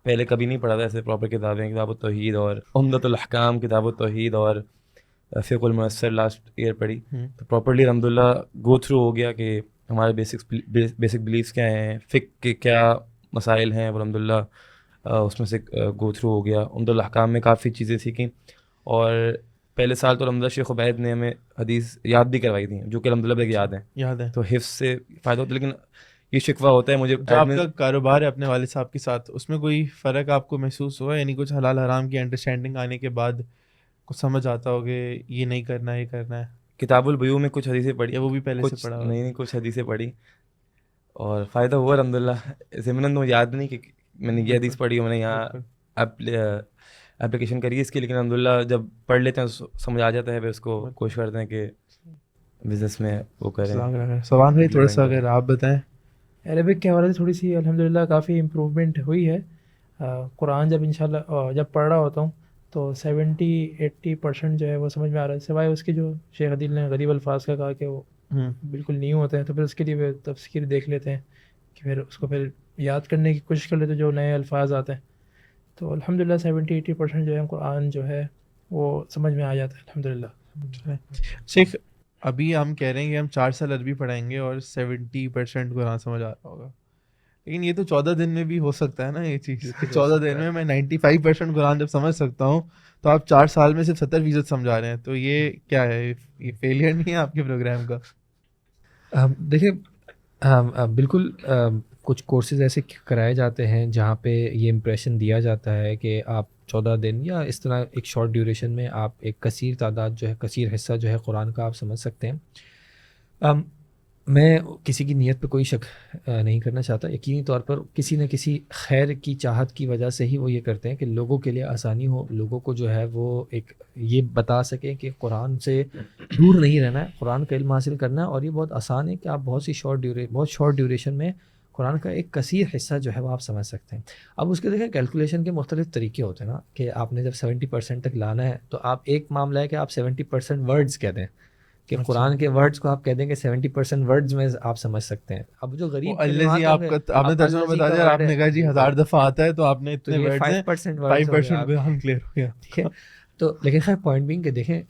پہلے کبھی نہیں پڑھا تھا ایسے پراپر کتابیں. کتاب التوحید اور عمدۃ الاحکام, کتاب التوحید اور فقہ الميسر لاسٹ ایئر پڑھی. تو پراپرلی الحمدللہ گو تھرو ہو گیا کہ ہمارے بیسک بلیفس کیا ہیں, فقہ کے کیا مسائل ہیں, الحمدللہ اس میں سے گو تھرو ہو گیا. عمدۃ الاحکام میں کافی چیزیں سیکھیں, اور پہلے سال تو الحمدللہ شیخ عبید نے ہمیں حدیث یاد بھی کروائی تھی, جو کہ الحمدللہ بھی یاد ہیں. تو حفظ سے فائدہ ہوتا ہے. لیکن یہ شکوہ ہوتا ہے مجھے, جو آپ کا کاروبار ہے اپنے والد صاحب کے ساتھ, اس میں کوئی فرق آپ کو محسوس ہوا, یعنی کچھ حلال حرام کی انڈرسٹینڈنگ آنے کے بعد کچھ سمجھ آتا ہو کہ یہ نہیں کرنا, یہ کرنا ہے؟ کتاب البیوع میں کچھ حدیثیں پڑھی, یا وہ بھی پہلے سے پڑھا؟ نہیں, کچھ حدیثیں پڑھی اور فائدہ ہوا الحمدللہ. ضمناً تو یاد نہیں کہ میں نے یہ حدیث پڑھی, میں نے یہاں اپلیکیشن کری ہے اس کی, لیکن الحمدللہ جب پڑھ لیتے ہیں سمجھ آ جاتا ہے, پھر اس کو کوشش کرتے ہیں کہ بزنس میں وہ کریں. سوال بھائی تھوڑا سا اگر آپ بتائیں. عربک کے حوالے سے تھوڑی سی الحمدللہ کافی امپروومنٹ ہوئی ہے. قرآن جب انشاءاللہ جب پڑھ رہا ہوتا ہوں تو 70-80% جو ہے وہ سمجھ میں آ رہا ہے, سوائے اس کے جو شیخ عدیل نے غریب الفاظ کا کہا کہ وہ بالکل نیو ہوتے ہیں, تو پھر اس کے لیے وہ تفسیر دیکھ لیتے ہیں کہ پھر اس کو پھر یاد کرنے کی کوشش کر لیتے ہیں جو نئے الفاظ آتے ہیں. تو الحمدللہ 70-80% جو ہے قرآن جو ہے وہ سمجھ میں آ جاتا ہے الحمدللہ. شیخ ابھی ہم کہہ رہے ہیں کہ ہم 4 سال عربی پڑھائیں گے اور 70% قرآن سمجھ آ رہا ہوگا, لیکن یہ تو 14 دن میں بھی ہو سکتا ہے نا یہ چیز. 14 دن میں 95% قرآن جب سمجھ سکتا ہوں, تو آپ 4 سال میں صرف 70% سمجھا رہے ہیں, تو یہ کیا ہے, یہ فیلئر نہیں ہے آپ کے پروگرام کا؟ دیکھیں بالکل کچھ کورسز ایسے کرائے جاتے ہیں جہاں پہ یہ امپریشن دیا جاتا ہے کہ آپ 14 دن یا اس طرح ایک شارٹ ڈیوریشن میں آپ ایک کثیر تعداد جو ہے, کثیر حصہ جو ہے قرآن کا آپ سمجھ سکتے ہیں. میں کسی کی نیت پہ کوئی شک نہیں کرنا چاہتا. یقینی طور پر کسی نہ کسی خیر کی چاہت کی وجہ سے ہی وہ یہ کرتے ہیں کہ لوگوں کے لیے آسانی ہو, لوگوں کو جو ہے وہ ایک یہ بتا سکیں کہ قرآن سے دور نہیں رہنا ہے, قرآن کا علم حاصل کرنا ہے, اور یہ بہت آسان ہے کہ آپ بہت شارٹ ڈیوریشن میں قرآن کا ایک کثیر حصہ جو ہے وہ آپ سمجھ سکتے ہیں. اب اس کے دیکھیں کیلکولیشن کے مختلف طریقے ہوتے ہیں نا, کہ آپ نے جب 70% تک لانا ہے تو آپ ایک معاملہ ہے کہ آپ 70% ورڈز کہہ دیں, کہ قرآن کے ورڈز کو آپ کہہ دیں کہ 70% ورڈز میں آپ سمجھ سکتے ہیں. اب جو غریب الذی آپ نے ترجمہ بتا دیا, آپ نے کہا جی 1000 دفعہ آتا ہے تو آپ نے اتنے ورڈز ہیں, 5% قرآن کلیئر ہو گیا. ٹھیک ہے, تو لیکن خیر پوائنٹ بینگ کہ دیکھیں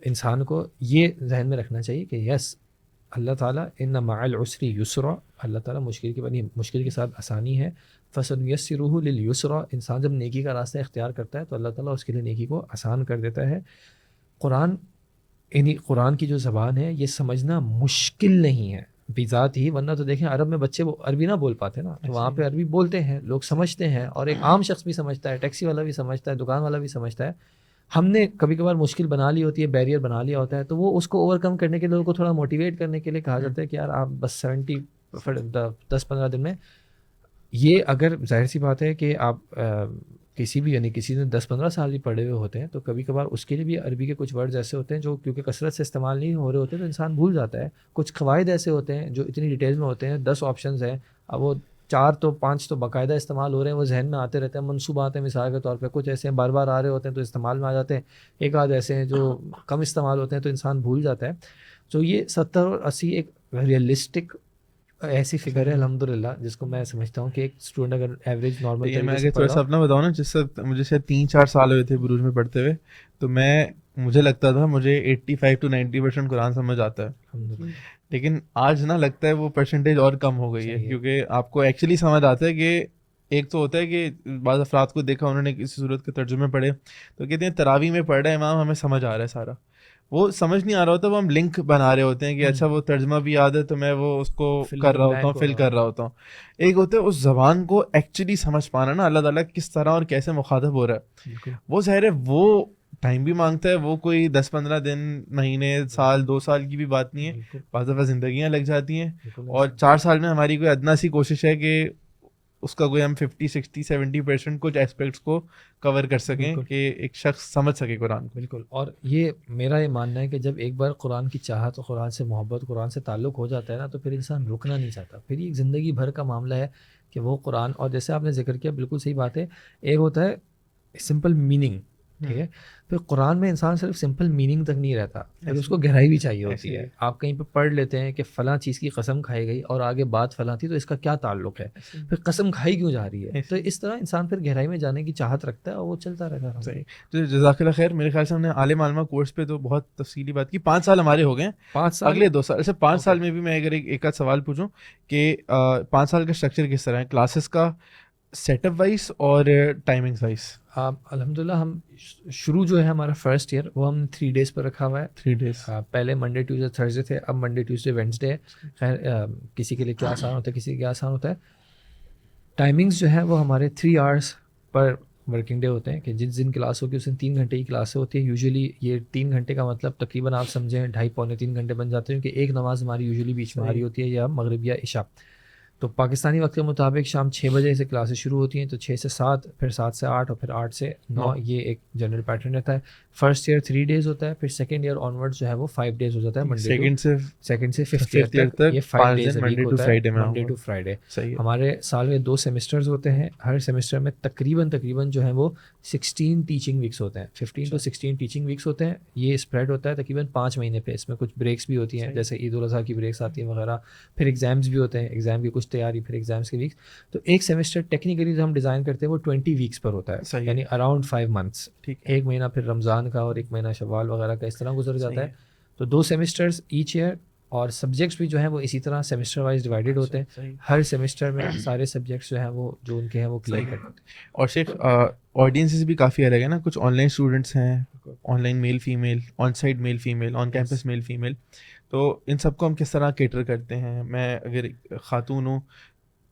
انسان کو یہ ذہن میں رکھنا چاہیے کہ یس اللہ تعالیٰ ان مع العسر یسرا, اللہ تعالیٰ مشکل کے ساتھ آسانی ہے. فسنیسرہ للیسرا, انسان جب نیکی کا راستہ اختیار کرتا ہے تو اللہ تعالیٰ اس کے لیے نیکی کو آسان کر دیتا ہے. قرآن کی جو زبان ہے یہ سمجھنا مشکل نہیں ہے بذات ہی, ورنہ تو دیکھیں عرب میں بچے وہ عربی نہ بول پاتے نا, تو وہاں پہ عربی بولتے ہیں, لوگ سمجھتے ہیں, اور ایک عام شخص بھی سمجھتا ہے, ٹیکسی والا بھی سمجھتا ہے, دکان والا بھی سمجھتا ہے. ہم نے کبھی کبھار مشکل بنا لی ہوتی ہے, بیریئر بنا لیا ہوتا ہے, تو وہ اس کو اوور کم کرنے کے لیے لوگوں کو تھوڑا موٹیویٹ کرنے کے لیے کہا جاتا ہے کہ یار آپ بس 10-15 دن میں یہ, اگر ظاہر سی بات ہے کہ آپ کسی بھی یعنی کسی نے 10-15 سال بھی پڑھے ہوئے ہوتے ہیں تو کبھی کبھار اس کے لیے بھی عربی کے کچھ ورڈز ایسے ہوتے ہیں جو کیونکہ کثرت سے استعمال نہیں ہو رہے ہوتے تو انسان بھول جاتا ہے. کچھ قواعد ایسے ہوتے ہیں جو اتنی ڈیٹیل میں ہوتے ہیں, 10 آپشنز ہیں, اب وہ 4 تو 5 تو باقاعدہ استعمال ہو رہے ہیں, وہ ذہن میں آتے رہتے ہیں, منصوبات ہیں مثال کے طور پہ, کچھ ایسے ہیں بار بار آ رہے ہوتے ہیں تو استعمال میں آ جاتے ہیں, ایک آدھ ایسے ہیں جو کم استعمال ہوتے ہیں تو انسان بھول جاتا ہے. تو یہ 70 اور 80 ایک ریئلسٹک ایسی فگر ہے الحمدللہ جس کو میں سمجھتا ہوں کہ ایک اسٹوڈنٹ اگر ایوریج نارمل, میں اگر تھوڑا سا اپنا بتاؤں نا, جس وقت مجھے شاید 3-4 سال ہوئے تھے بروج میں پڑھتے ہوئے, تو مجھے لگتا تھا مجھے 85-90% قرآن سمجھ آتا ہے, لیکن آج نا لگتا ہے وہ پرسنٹیج اور کم ہو گئی ہے, کیونکہ آپ کو ایکچولی سمجھ آتا ہے کہ ایک تو ہوتا ہے کہ بعض افراد کو دیکھا انہوں نے کسی صورت کے ترجمے پڑھے تو کہتے ہیں تراویح میں پڑھ رہا ہے امام, ہمیں سمجھ آ رہا ہے سارا, وہ سمجھ نہیں آ رہا ہوتا, وہ ہم لنک بنا رہے ہوتے ہیں کہ اچھا وہ ترجمہ بھی یاد ہے تو میں وہ اس کو کر رہا ہوتا ہوں, فل کر رہا ہوتا ہوں. ایک ہوتا ہے اس زبان کو ایکچولی سمجھ پانا نا, اللہ تعالیٰ کس طرح اور کیسے مخاطب ہو رہا ہے, وہ ظاہر ہے وہ ٹائم بھی مانگتا ہے, وہ کوئی 10-15 دن, مہینے, سال, 2 سال کی بھی بات نہیں ہے, بعض دفعہ زندگیاں لگ جاتی ہیں. اور 4 سال میں ہماری کوئی ادنا سی کوشش ہے کہ اس کا کوئی ہم 50-60-70% کچھ اسپیکٹس کو کور کر سکیں کہ ایک شخص سمجھ سکے قرآن کو. بالکل. اور یہ میرا یہ ماننا ہے کہ جب ایک بار قرآن کی چاہت اور قرآن سے محبت, قرآن سے تعلق ہو جاتا ہے نا, تو پھر انسان رکنا نہیں چاہتا. پھر یہ زندگی بھر کا معاملہ ہے کہ وہ قرآن, اور جیسے آپ نے ذکر کیا بالکل صحیح بات ہے, ایک ہوتا ہے سمپل میننگ, ٹھیک ہے, پھر قرآن میں انسان صرف سمپل میننگ تک نہیں رہتا, پھر اس کو گہرائی بھی چاہیے ہوتی ہے. آپ کہیں پہ پڑھ لیتے ہیں کہ فلاں چیز کی قسم کھائی گئی اور آگے بات فلاں تھی, تو اس کا کیا تعلق ہے, پھر قسم کھائی کیوں جا رہی ہے. تو اس طرح انسان پھر گہرائی میں جانے کی چاہت رکھتا ہے اور وہ چلتا رہتا ہے. صحیح. تو جزاک اللہ خیر. میرے خیال سے ہم نے عالم عالمہ کورس پہ تو بہت تفصیلی بات کی. 5 سال ہمارے ہو گئے ہیں, 5 سال, اگلے 2 سال. ایسے 5 سال میں بھی میں اگر ایک آدھ سوال پوچھوں کہ 5 سال کا اسٹرکچر کس طرح ہے, کلاسز کا سیٹ اپ وائز اور ٹائمنگ وائز؟ الحمدللہ ہم شروع جو ہے ہمارا فرسٹ ایئر وہ ہم 3 days پر رکھا ہوا ہے. 3 days. پہلے منڈے ٹیوزڈے تھرسڈے تھے, اب منڈے ٹیوزڈے وینسڈے ہے. خیر کسی کے لیے کیا آسان ہوتا ہے, کسی کے لیے آسان ہوتا ہے. ٹائمنگز جو ہے وہ ہمارے 3 hours پر ورکنگ ڈے ہوتے ہیں کہ جس دن کلاس ہوگی اس دن 3 گھنٹے کی کلاسیں ہوتی ہے. یوزلی یہ 3 گھنٹے کا مطلب تقریباً آپ سمجھیں 2.5-3 گھنٹے بن جاتے ہیں, کیونکہ ایک نماز ہماری یوزلی بیچ میں آ رہی ہوتی ہے, یا مغرب یا عشاء. تو پاکستانی وقت کے مطابق شام 6 بجے سے کلاسیں شروع ہوتی ہیں, تو 6 سے 7, پھر 7 سے 8 اور پھر 8 سے 9, یہ ایک جنرل پیٹرن رہتا ہے. فرسٹ ایئر 3 days ہوتا ہے, پھر سیکنڈ ایئر آنورڈ جو ہے وہ 5 days ہو جاتا ہے. سیکنڈ سے ففتھ ایئر تک یہ 5 days منڈے ٹو فرائیڈے. ہمارے سال میں 2 سیمسٹرز ہوتے ہیں, ہر سیمسٹر میں تقریباً جو ہیں وہ 16 ٹیچنگ ویکس ہوتے ہیں. 15 to 16 ٹیچنگ ویکس ہوتے ہیں. یہ اسپریڈ ہوتا ہے تقریباً 5 مہینے پہ. اس میں کچھ بریکس بھی ہوتی ہیں, جیسے عید الاضحیٰ کی بریکس آتی ہیں وغیرہ, پھر ایگزامس بھی ہوتے ہیں, ایگزام کی کچھ تیاری, پھر ایگزامس کے ویکس. تو ایک سیمسٹر ٹیکنیکلی جو ہم ڈیزائن کرتے ہیں وہ 20 weeks پر ہوتا ہے, یعنی اراؤنڈ 5 months. ایک مہینہ پھر رمضان کا اور ایک مہینہ شوال وغیرہ کا اس طرح گزر جاتا ہے. تو 2 سیمسٹرز ایچ ایئر, اور سبجیکٹس بھی جو ہیں وہ اسی طرح سیمسٹر وائز ڈیوائیڈڈ ہوتے ہیں. ہر سیمسٹر میں سارے سبجیکٹس جو ہیں وہ جو ان کے ہیں وہ کلیئر کرتے ہیں. اور شیخ آڈینسز بھی کافی الگ ہے نا, کچھ آن لائن اسٹوڈنٹس ہیں, online male female, on site male female, on campus male female. تو ان سب کو ہم کس طرح کیٹر کرتے ہیں؟ میں اگر خاتون ہوں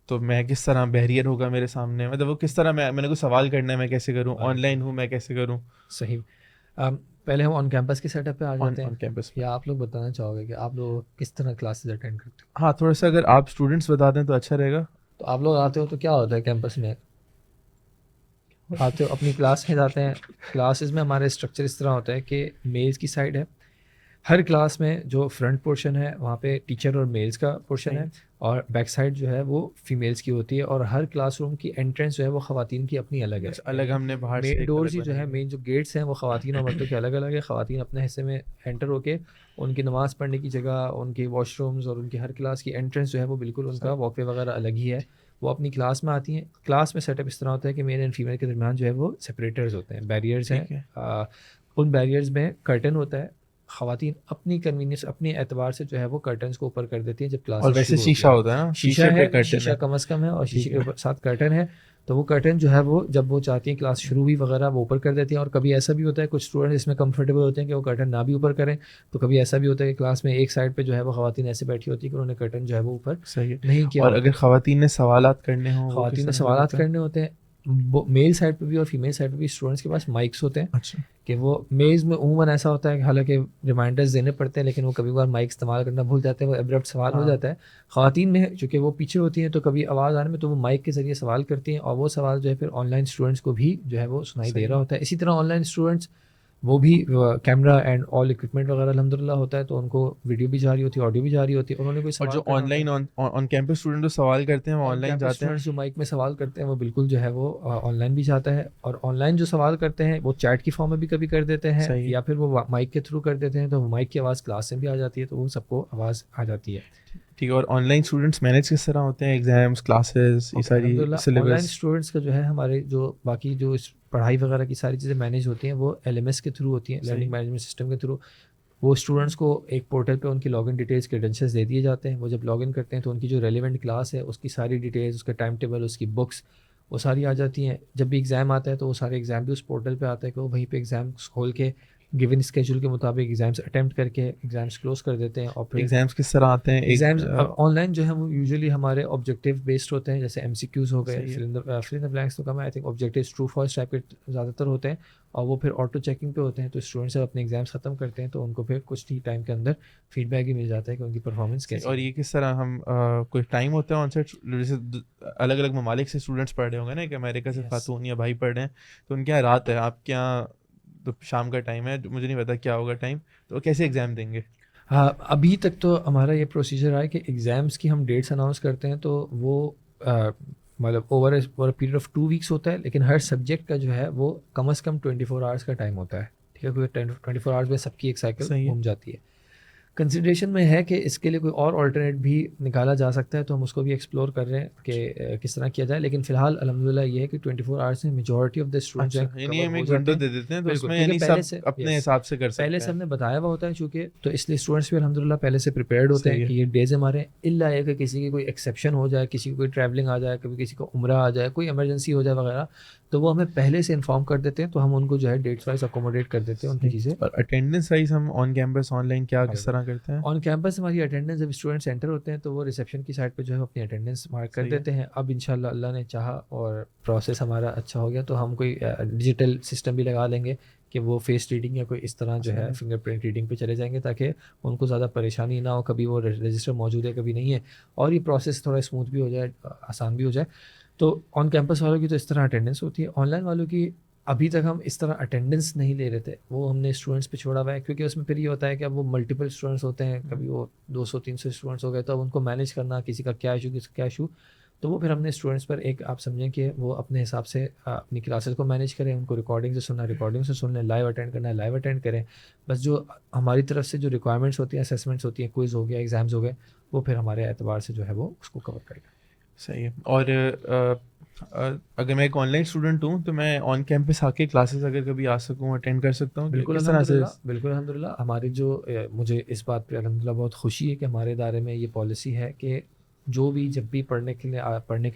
تو میں کس طرح, بیریئر ہوگا میرے سامنے, مطلب وہ کس طرح, میں نے کوئی سوال کرنا ہے میں کیسے کروں, آن لائن ہوں میں کیسے کروں؟ صحیح. پہلے ہم آن کیمپس کے سیٹ اپ پہ آ جاتے ہیں. آن کیمپس, یا آپ لوگ بتانا چاہو گے کہ آپ لوگ کس طرح کلاسز اٹینڈ کرتے ہیں؟ ہاں تھوڑا سا اگر آپ اسٹوڈنٹس بتا دیں تو اچھا رہے گا. تو آپ لوگ آتے ہو تو کیا ہوتا ہے کیمپس میں؟ آتے ہو اپنی کلاس میں جاتے ہیں. کلاسز میں ہمارا اسٹرکچر اس طرح ہوتا ہے کہ میلز کی سائڈ ہے, ہر کلاس میں جو فرنٹ پورشن ہے وہاں پہ ٹیچر اور میلز کا پورشن ہے, اور بیک سائڈ جو ہے وہ فیمیلز کی ہوتی ہے. اور ہر کلاس روم کی انٹرنس جو ہے وہ خواتین کی اپنی الگ ہے, الگ. ہم نے باہر مین ڈورز ہی جو ہے, مین جو گیٹس ہیں وہ خواتین اور مردوں کے الگ الگ ہے. خواتین اپنے حصے میں انٹر ہو کے ان کی نماز پڑھنے کی جگہ, ان کے واش رومز اور ان کی ہر کلاس کی انٹرنس جو ہے وہ بالکل ان کا واک وے وغیرہ الگ ہی ہے. وہ اپنی کلاس میں آتی ہیں. کلاس میں سیٹ اپ اس طرح ہوتا ہے کہ میل اینڈ فیمیل کے درمیان جو ہے وہ سپریٹرز ہوتے ہیں, بیریئرز ہیں. ان بیریئرز میں کرٹن ہوتا ہے. خواتین اپنی کنوینئنس, اپنے اعتبار سے جو ہے وہ کرٹنس کو اوپر کر دیتی ہیں جب کلاس. اور ویسے شیشہ ہوتا ہے نا, شیشہ کم از کم ہے, اور شیشے کے ساتھ کرٹن ہے. تو وہ کرٹن جو ہے وہ جب وہ چاہتی ہیں کلاس شروع ہوئی وغیرہ وہ اوپر کر دیتی ہیں. اور کبھی ایسا بھی ہوتا ہے کچھ اسٹوڈنٹ اس میں کمفرٹیبل ہوتے ہیں کہ وہ کرٹن نہ بھی اوپر کریں, تو کبھی ایسا بھی ہوتا ہے کہ کلاس میں ایک سائڈ پہ جو ہے وہ خواتین ایسے بیٹھی ہوتی ہے کہ انہوں نے کرٹن جو ہے وہ اوپر نہیں کیا. اور اگر خواتین نے سوالات کرنے ہوں, خواتین نے سوالات کرنے ہوتے ہیں, میل سائڈ پہ بھی اور فیمیل سائڈ پہ بھی اسٹوڈنٹس کے پاس مائکس ہوتے ہیں. کہ وہ میلز میں عموماً ایسا ہوتا ہے کہ حالانکہ ریمائنڈرز دینے پڑتے ہیں لیکن وہ کبھی بار مائک استعمال کرنا بھول جاتے ہیں, وہ ایبرپٹ سوال ہو جاتا ہے. خواتین میں چونکہ وہ پیچھے ہوتی ہیں تو کبھی آواز آنے میں تو وہ مائک کے ذریعے سوال کرتی ہیں, اور وہ سوال جو ہے پھر آن لائن اسٹوڈنٹس کو بھی جو ہے وہ سنائی دے رہا ہوتا ہے. اسی طرح آن لائن اسٹوڈنٹس وہ بھی کیمرہ اینڈ آل اکوپمنٹ وغیرہ الحمدللہ ہوتا ہے, تو ان کو ویڈیو بھی جاری ہوتی ہے, آڈیو بھی جاری ہوتی ہے. انہوں نے کوئی سوال, اور جو online on campus student جو سوال کرتے ہیں وہ آن لائن جاتے ہیں, جو مائک میں سوال کرتے ہیں وہ بالکل جو ہے وہ آن لائن بھی جاتا ہے. اور آن لائن جو سوال کرتے ہیں وہ چیٹ کی فارم میں بھی کبھی کر دیتے ہیں, یا پھر وہ مائک کے تھرو کر دیتے ہیں, تو وہ مائک کی آواز کلاس میں بھی آ جاتی ہے, تو وہ سب کو آواز آ جاتی ہے. ٹھیک ہے. اور آن لائن اسٹوڈنٹس مینیج کس طرح ہوتے ہیں, ایگزامس, کلاسز, یہ ساری سلیبس؟ آن لائن اسٹوڈنٹس کا جو ہے ہمارے جو باقی جو پڑھائی وغیرہ کی ساری چیزیں مینیج ہوتی ہیں وہ LMS کے تھرو ہوتی ہیں, لرننگ مینجمنٹ سسٹم کے تھرو. وہ اسٹوڈنٹس کو ایک پورٹل پہ ان کی لاگ ان ڈیٹیلس کریڈینشیلس دے دیے جاتے ہیں. وہ جب لاگ ان کرتے ہیں تو ان کی جو ریلیونٹ کلاس ہے اس کی ساری ڈیٹیلس, اس کا ٹائم ٹیبل, اس کی بکس, وہ ساری آ جاتی ہیں. جب بھی ایگزام آتا ہے تو وہ سارے ایگزام بھی اس پورٹل پہ آتا ہے کہ وہ وہیں پہ ایگزام کھول کے گیون اسکیجول کے مطابق ایگزامس اٹیمپٹ کر کے ایگزامس کلوز کر دیتے ہیں. اور پھر ایگزامس کس طرح آتے ہیں؟ ایگزامس آن لائن جو ہے وہ یوزلی ہمارے آبجیکٹیو بیسڈ ہوتے ہیں, جیسے MCQs ہو گئے, فل ان دا بلینکس تو کم ہے, I think objectives true false type کے زیادہ تر ہوتے ہیں, اور وہ پھر آٹو چیکنگ پہ ہوتے ہیں. تو اسٹوڈنٹس جب اپنے ایگزامس ختم کرتے ہیں تو ان کو پھر کچھ ہی ٹائم کے اندر فیڈ بیک ہی مل جاتا ہے کہ ان کی پرفارمنس کیسی. اور یہ کس طرح ہم کوئی ٹائم ہوتا ہے آن سائٹ؟ جیسے الگ الگ ممالک سے اسٹوڈنٹس پڑھ رہے ہوں گے نا, کہ امریکہ سے خاتون یا بھائی پڑھ رہے ہیں, تو ان کے یہاں رات ہے, آپ کے یہاں تو شام کا ٹائم ہے, مجھے نہیں پتا کیا ہوگا ٹائم, تو کیسے ایگزام دیں گے؟ ہاں, ابھی تک تو ہمارا یہ پروسیجر ہے کہ ایگزامس کی ہم ڈیٹس اناؤنس کرتے ہیں تو وہ مطلب اوور پیریڈ آف 2 weeks ہوتا ہے, لیکن ہر سبجیکٹ کا جو ہے وہ کم از کم 24 hours کا ٹائم ہوتا ہے. ٹھیک ہے, کیونکہ 24 hours میں سب کی ایک سائیکل گھوم جاتی ہے. کنسیڈریشن میں ہے کہ اس کے لیے کوئی اور آلٹرنیٹ بھی نکالا جا سکتا ہے, تو ہم اس کو بھی ایکسپلور کر رہے ہیں کہ کس طرح کیا جائے. لیکن فی الحال الحمدللہ یہ ہے کہ 24 hours میں majority of the students they دیتے ہیں, تو اس میں یعنی سب اپنے حساب سے کر سکتے ہیں. پہلے سے ہم نے بتایا ہوا ہوتا ہے چونکہ, تو اس لیے اسٹوڈنٹس بھی الحمدللہ پہلے سے پریپیئرڈ ہوتے ہیں کہ یہ ڈیز ہمارے, الا یہ کہ کسی کی کوئی ایکسیپشن ہو جائے, کسی کی کوئی ٹریولنگ آ جائے, کبھی کسی کو عمرہ آ جائے, کوئی ایمرجنسی ہو جائے وغیرہ, تو وہ ہمیں پہلے سے انفارم کر دیتے ہیں, تو ہم ان کو جو ہے ڈیٹس وائز اکوموڈیٹ کر دیتے ہیں ان کی چیزیں. اور اٹینڈنس وائز ہم آن کیمپس آن لائن کیا کس طرح کرتے ہیں؟ آن کیمپس ہماری اٹینڈنس جب اسٹوڈنٹس انٹر ہوتے ہیں تو وہ ریسیپشن کی سائٹ پہ جو ہے اپنی اٹینڈنس مارک کر دیتے ہیں. اب انشاءاللہ اللہ نے چاہا اور پروسیس ہمارا اچھا ہو گیا تو ہم کوئی ڈیجیٹل سسٹم بھی لگا لیں گے کہ وہ فیس ریڈنگ یا کوئی اس طرح جو ہے فنگر پرنٹ ریڈنگ پہ چلے جائیں گے, تاکہ ان کو زیادہ پریشانی نہ ہو, کبھی وہ رجسٹر موجود ہے کبھی نہیں ہے, اور یہ پروسیس تھوڑا اسموتھ بھی ہو جائے, آسان بھی ہو جائے. تو آن کیمپس والوں کی تو اس طرح اٹینڈنس ہوتی ہے. آن لائن والوں کی ابھی تک ہم اس طرح اٹینڈنس نہیں لے رہے تھے, وہ ہم نے اسٹوڈنٹس پہ چھوڑا ہوا ہے, کیونکہ اس میں پھر یہ ہوتا ہے کہ اب وہ ملٹیپل اسٹوڈنٹس ہوتے ہیں, کبھی وہ 200-300 اسٹوڈنٹس ہو گئے, تو اب ان کو مینیج کرنا, کسی کا کیا ایشو کسی کا کیا ایشو, تو وہ پھر ہم نے اسٹوڈنٹس پر ایک آپ سمجھیں کہ وہ اپنے حساب سے اپنی کلاسز کو مینیج کریں, ان کو ریکارڈنگ سے سننا ریکارڈنگ سے سن لیں, لائیو اٹینڈ کرنا ہے لائیو اٹینڈ کریں. بس جو ہماری طرف سے جو ریکوائرمنٹس ہوتی ہیں, اسیسمنٹس ہوتی ہیں, کوئز ہو گیا, ایگزامز ہو گئے, وہ پھر ہمارے اعتبار سے جو ہے وہ اس کو کور کرے گا. صحیح ہے. اور اگر میں ایک آن لائن اسٹوڈنٹ ہوں تو میں آن کیمپس آ کے کلاسز اگر کبھی آ سکوں, اٹینڈ کر سکتا ہوں؟ بالکل الحمدللہ, بالکل الحمدللہ. ہماری جو مجھے اس بات پہ الحمدللہ بہت خوشی ہے کہ ہمارے ادارے میں یہ پالیسی ہے کہ جو بھی جب بھی پڑھنے کے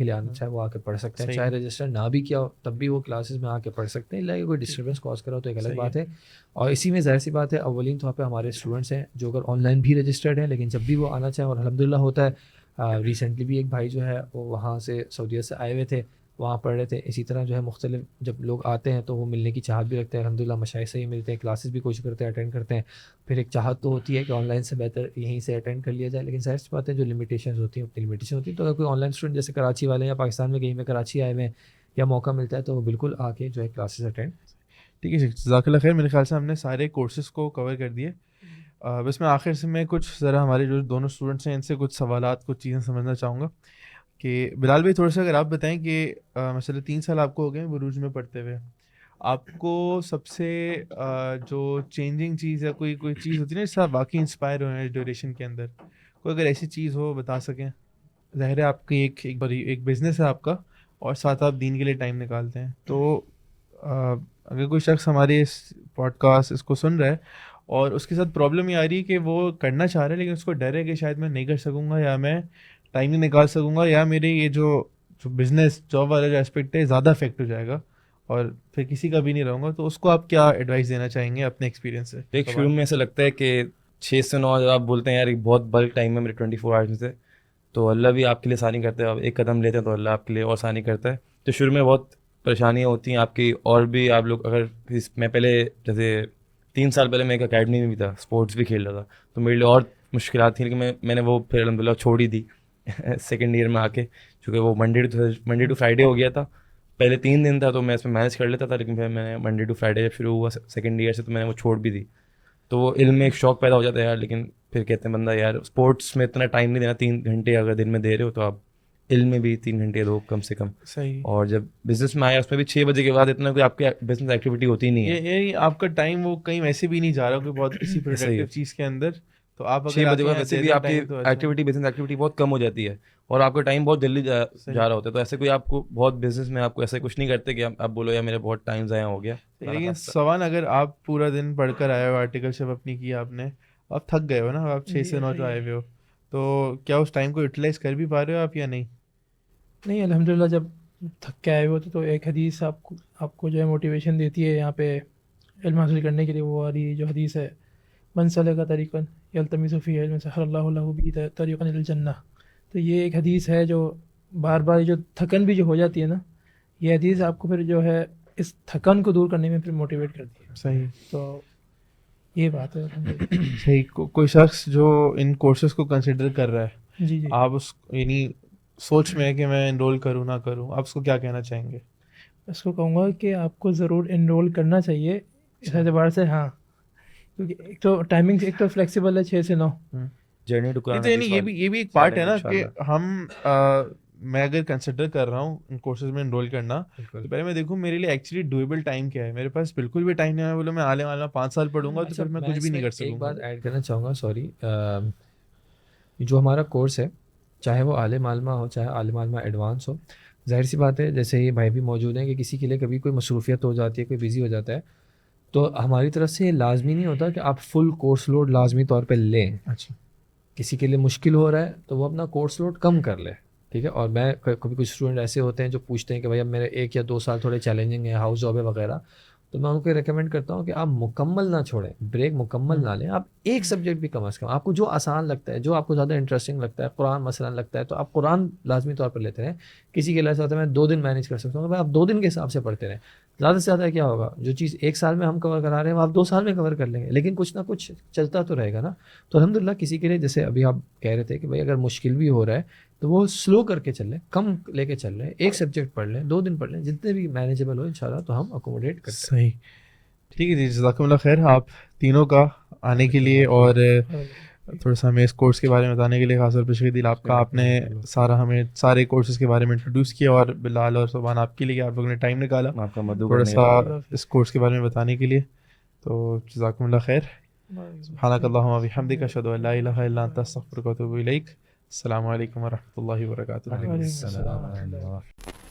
لیے آنا چاہے وہ آ کے پڑھ سکتے ہیں, چاہے رجسٹر نہ بھی کیا ہو تب بھی وہ کلاسز میں آ کے پڑھ سکتے ہیں. کوئی ڈسٹربینس کاز کرا ہو تو ایک الگ بات ہے. اور اسی میں ظاہر سی بات ہے اولین طور پہ ہمارے اسٹوڈنٹس ہیں جو اگر آن لائن بھی رجسٹرڈ ہیں, لیکن جب بھی وہ آنا چاہیں, اور الحمدللہ ہوتا ہے. ریسنٹلی بھی ایک بھائی جو ہے وہ وہاں سے سعودیہ سے آئے ہوئے تھے, وہاں پڑھ رہے تھے. اسی طرح جو ہے مختلف جب لوگ آتے ہیں تو وہ ملنے کی چاہت بھی رکھتے ہیں, الحمدللہ مشائخ سے ہی ملتے ہیں, کلاسز بھی کوشش کرتے ہیں اٹینڈ کرتے ہیں. پھر ایک چاہت تو ہوتی ہے کہ آن لائن سے بہتر یہیں سے اٹینڈ کر لیا جائے, لیکن ظاہر سی بات ہے جو لمیٹیشنز ہوتی ہیں اپنی لمیٹیشن ہوتی ہیں. تو اگر کوئی آن لائن اسٹوڈنٹ جیسے کراچی والے یا پاکستان میں کہیں میں کراچی آئے ہوئے ہیں یا موقع ملتا ہے تو وہ بالکل آ کے جو ہے کلاسز اٹینڈ. ٹھیک ہے, جزاک اللہ خیر. میرے خیال سے ہم نے سارے کورسز کو کور کر دیے. بس میں آخر سے میں کچھ ذرا ہمارے جو دونوں اسٹوڈنٹس ہیں ان سے کچھ سوالات, کچھ چیزیں سمجھنا چاہوں گا. کہ بلال بھائی تھوڑا سا اگر آپ بتائیں کہ مثلا 3 سال آپ کو ہو گئے بروج میں پڑھتے ہوئے, آپ کو سب سے جو چینجنگ چیز ہے, کوئی چیز ہوتی ہے نا جس سے آپ واقعی انسپائر ہوئے ہیں اس ڈیوریشن کے اندر, کوئی اگر ایسی چیز ہو بتا سکیں. ظاہر ہے آپ کی ایک بزنس ہے آپ کا, اور ساتھ آپ دین کے لیے ٹائم نکالتے ہیں, تو اگر کوئی شخص ہمارے اس پوڈ کاسٹ اس کو سن رہا ہے اور اس کے ساتھ پرابلم یہ آ رہی ہے کہ وہ کرنا چاہ رہا ہے لیکن اس کو ڈر ہے کہ شاید میں نہیں کر سکوں گا, یا میں ٹائم نہیں نکال سکوں گا, یا میرے یہ جو بزنس جاب والا جو اسپیکٹ ہے زیادہ افیکٹ ہو جائے گا اور پھر کسی کا بھی نہیں رہوں گا, تو اس کو آپ کیا ایڈوائس دینا چاہیں گے اپنے ایکسپیرینس سے؟ ایک شروع میں ایسا لگتا ہے کہ 6 سے 9 جب آپ بولتے ہیں یار ایک بہت بلک ٹائم ہے میرے 24 آورس میں سے, تو اللہ بھی آپ کے لیے آسانی کرتا ہے. آپ ایک قدم لیتے ہیں تو اللہ آپ کے لیے اور آسانی کرتا ہے. تو شروع میں بہت پریشانیاں ہوتی ہیں آپ کی, اور بھی آپ لوگ اگر میں پہلے جیسے 3 سال پہلے میں ایک اکیڈمی میں بھی تھا, اسپورٹس بھی کھیل رہا تھا, تو میرے لیے اور مشکلات تھیں, لیکن میں نے وہ پھر الحمدللہ چھوڑ ہی دی سیکنڈ ایئر میں آ کے, چونکہ وہ منڈے ٹو فرائیڈے ہو گیا تھا. پہلے 3 دن تھا تو میں اس میں مینیج کر لیتا تھا, لیکن پھر میں نے منڈے ٹو فرائیڈے جب شروع ہوا سیکنڈ ایئر سے تو میں نے وہ چھوڑ بھی دی. تو وہ علم میں ایک شوق پیدا ہو جاتا ہے یار, لیکن پھر کہتے ہیں بندہ یار اسپورٹس میں اتنا ٹائم نہیں دینا, 3 گھنٹے اگر دن میں دے رہے ہو تو آپ علم میں بھی 3 گھنٹے دو کم سے کم. صحیح. اور جب بزنس میں آیا اس میں بھی 6 بجے کے بعد اتنا کوئی آپ کی بزنس ایکٹیویٹی ہوتی نہیں ہے, یعنی آپ کا ٹائم وہ کہیں ویسے بھی نہیں جا رہا کوئی بہت کسی پروڈکٹیو چیز کے اندر, تو آپ 6 بجے بعد ویسے بھی آپ کی ایکٹیویٹی بزنس ایکٹیویٹی بہت کم ہو جاتی ہے, اور آپ کا ٹائم بہت جلدی جا رہا ہوتا ہے. تو ایسے کوئی آپ کو بہت بزنس میں آپ کو ایسا کچھ نہیں کرتے کہ آپ بولو یار میرا بہت ٹائم ضائع ہو گیا. لیکن سوان اگر آپ پورا دن پڑھ کر آئے ہو, آرٹیکل شپ اپنی کی آپ نے, آپ تھک گئے ہو نا, آپ 6 سے 9 جو آئے ہوئے ہو, تو کیا اس ٹائم کو یوٹیلائز کر بھی پا رہے ہو آپ یا نہیں؟ نہیں الحمدللہ, جب تھک کے آئے ہوتے تو ایک حدیث آپ کو جو ہے موٹیویشن دیتی ہے. یہاں پہ علم حاصل کرنے کے لیے وہ والی جو حدیث ہے من سلک طریقا یلتمس فیہ علما سہل اللہ لہ بہ طریقا الی الجنہ، تو یہ ایک حدیث ہے جو بار بار جو تھکن بھی جو ہو جاتی ہے نا، یہ حدیث آپ کو پھر جو ہے اس تھکن کو دور کرنے میں پھر موٹیویٹ کرتی ہے. صحیح. تو یہ بات ہے. صحیح. کوئی شخص جو ان کورسز کو کنسیڈر کر رہا ہے، جی جی آپ اس یعنی سوچ میں ہے کہ میں انرول کروں نہ کروں، آپ اس کو کیا کہنا چاہیں گے؟ اس کو کہوں گا کہ آپ کو ضرور انرول کرنا چاہیے اس اعتبار سے. ہاں، کیونکہ ایک تو ٹائمنگ ایک تو فلیکسیبل ہے 6 سے 9. جرنی ٹو تو یعنی یہ بھی ایک پارٹ ہے نا کہ ہم میں اگر کنسیڈر کر رہا ہوں ان کورسز میں انرول کرنا تو پہلے میں دیکھوں میرے لیے ایکچولی ڈویبل ٹائم کیا ہے. میرے پاس بالکل بھی ٹائم نہیں ہے، بولو میں عالم عالمہ 5 سال پڑھوں گا تو پھر میں کچھ بھی نہیں کر سکوں ایک گا. بات ایڈ کرنا چاہوں گا، سوری، جو ہمارا کورس ہے چاہے وہ عالم عالمہ ہو چاہے عالم عالمہ ایڈوانس ہو، ظاہر سی بات ہے جیسے یہ بھائی بھی موجود ہیں کہ کسی کے لیے کبھی کوئی مصروفیت ہو جاتی ہے، کوئی بزی ہو جاتا ہے، تو ہماری طرف سے یہ لازمی نہیں ہوتا کہ آپ فل کورس لوڈ لازمی طور پہ لیں. اچھا. کسی کے لیے مشکل ہو رہا ہے تو وہ اپنا کورس لوڈ کم کر لے، ٹھیک ہے. اور میں کبھی کچھ اسٹوڈنٹ ایسے ہوتے ہیں جو پوچھتے ہیں کہ بھائی اب میرے 1 یا 2 سال تھوڑے چیلنجنگ ہیں، ہاؤس جاب ہے وغیرہ، تو میں ان کو ریکمینڈ کرتا ہوں کہ آپ مکمل نہ چھوڑیں، بریک مکمل نہ لیں. آپ ایک سبجیکٹ بھی کم از کم، آپ کو جو آسان لگتا ہے، جو آپ کو زیادہ انٹرسٹنگ لگتا ہے، قرآن مثلا لگتا ہے تو آپ قرآن لازمی طور پر لیتے رہیں. کسی کے لیے ایسا ہوتا ہے میں 2 دن مینیج کر سکتا ہوں، بھائی آپ 2 دن کے حساب سے پڑھتے رہیں. زیادہ سے زیادہ کیا ہوگا، جو چیز 1 سال میں ہم کور کرا رہے ہیں وہ آپ 2 سال میں کور کر لیں گے، لیکن کچھ نہ کچھ چلتا تو رہے گا نا. تو الحمدللہ کسی کے لیے جیسے ابھی آپ کہہ رہے تھے کہ بھائی اگر مشکل بھی ہو رہا ہے تو وہ سلو کر کے چل لیں، کم لے کے چل لیں، ایک سبجیکٹ پڑھ لیں، 2 دن پڑھ لیں، جتنے بھی مینیجیبل ہو انشاءاللہ تو ہم اکوموڈیٹ کرتے ہیں. صحیح. ٹھیک ہے جی، جزاکم اللہ خیر آپ تینوں کا آنے کے لیے اور تھوڑا سا ہمیں اس کورس کے بارے میں بتانے کے لیے خاص طور پہ شکریہ دل آپ کا. آپ نے ہمیں سارے کورسز کے بارے میں انٹروڈیوس کیا، اور بلال اور سبحان آپ کے لیے آپ لوگوں نے ٹائم نکالا تھوڑا سا اس کورس کے بارے میں بتانے کے لیے. تو جزاکم اللہ خیر. سبحانک اللہم و بحمدک، اشہد ان لا الہ الا انت، استغفرک و اتوب الیک. السلام علیکم و رحمۃ اللہ وبرکاتہ. السلام علیکم.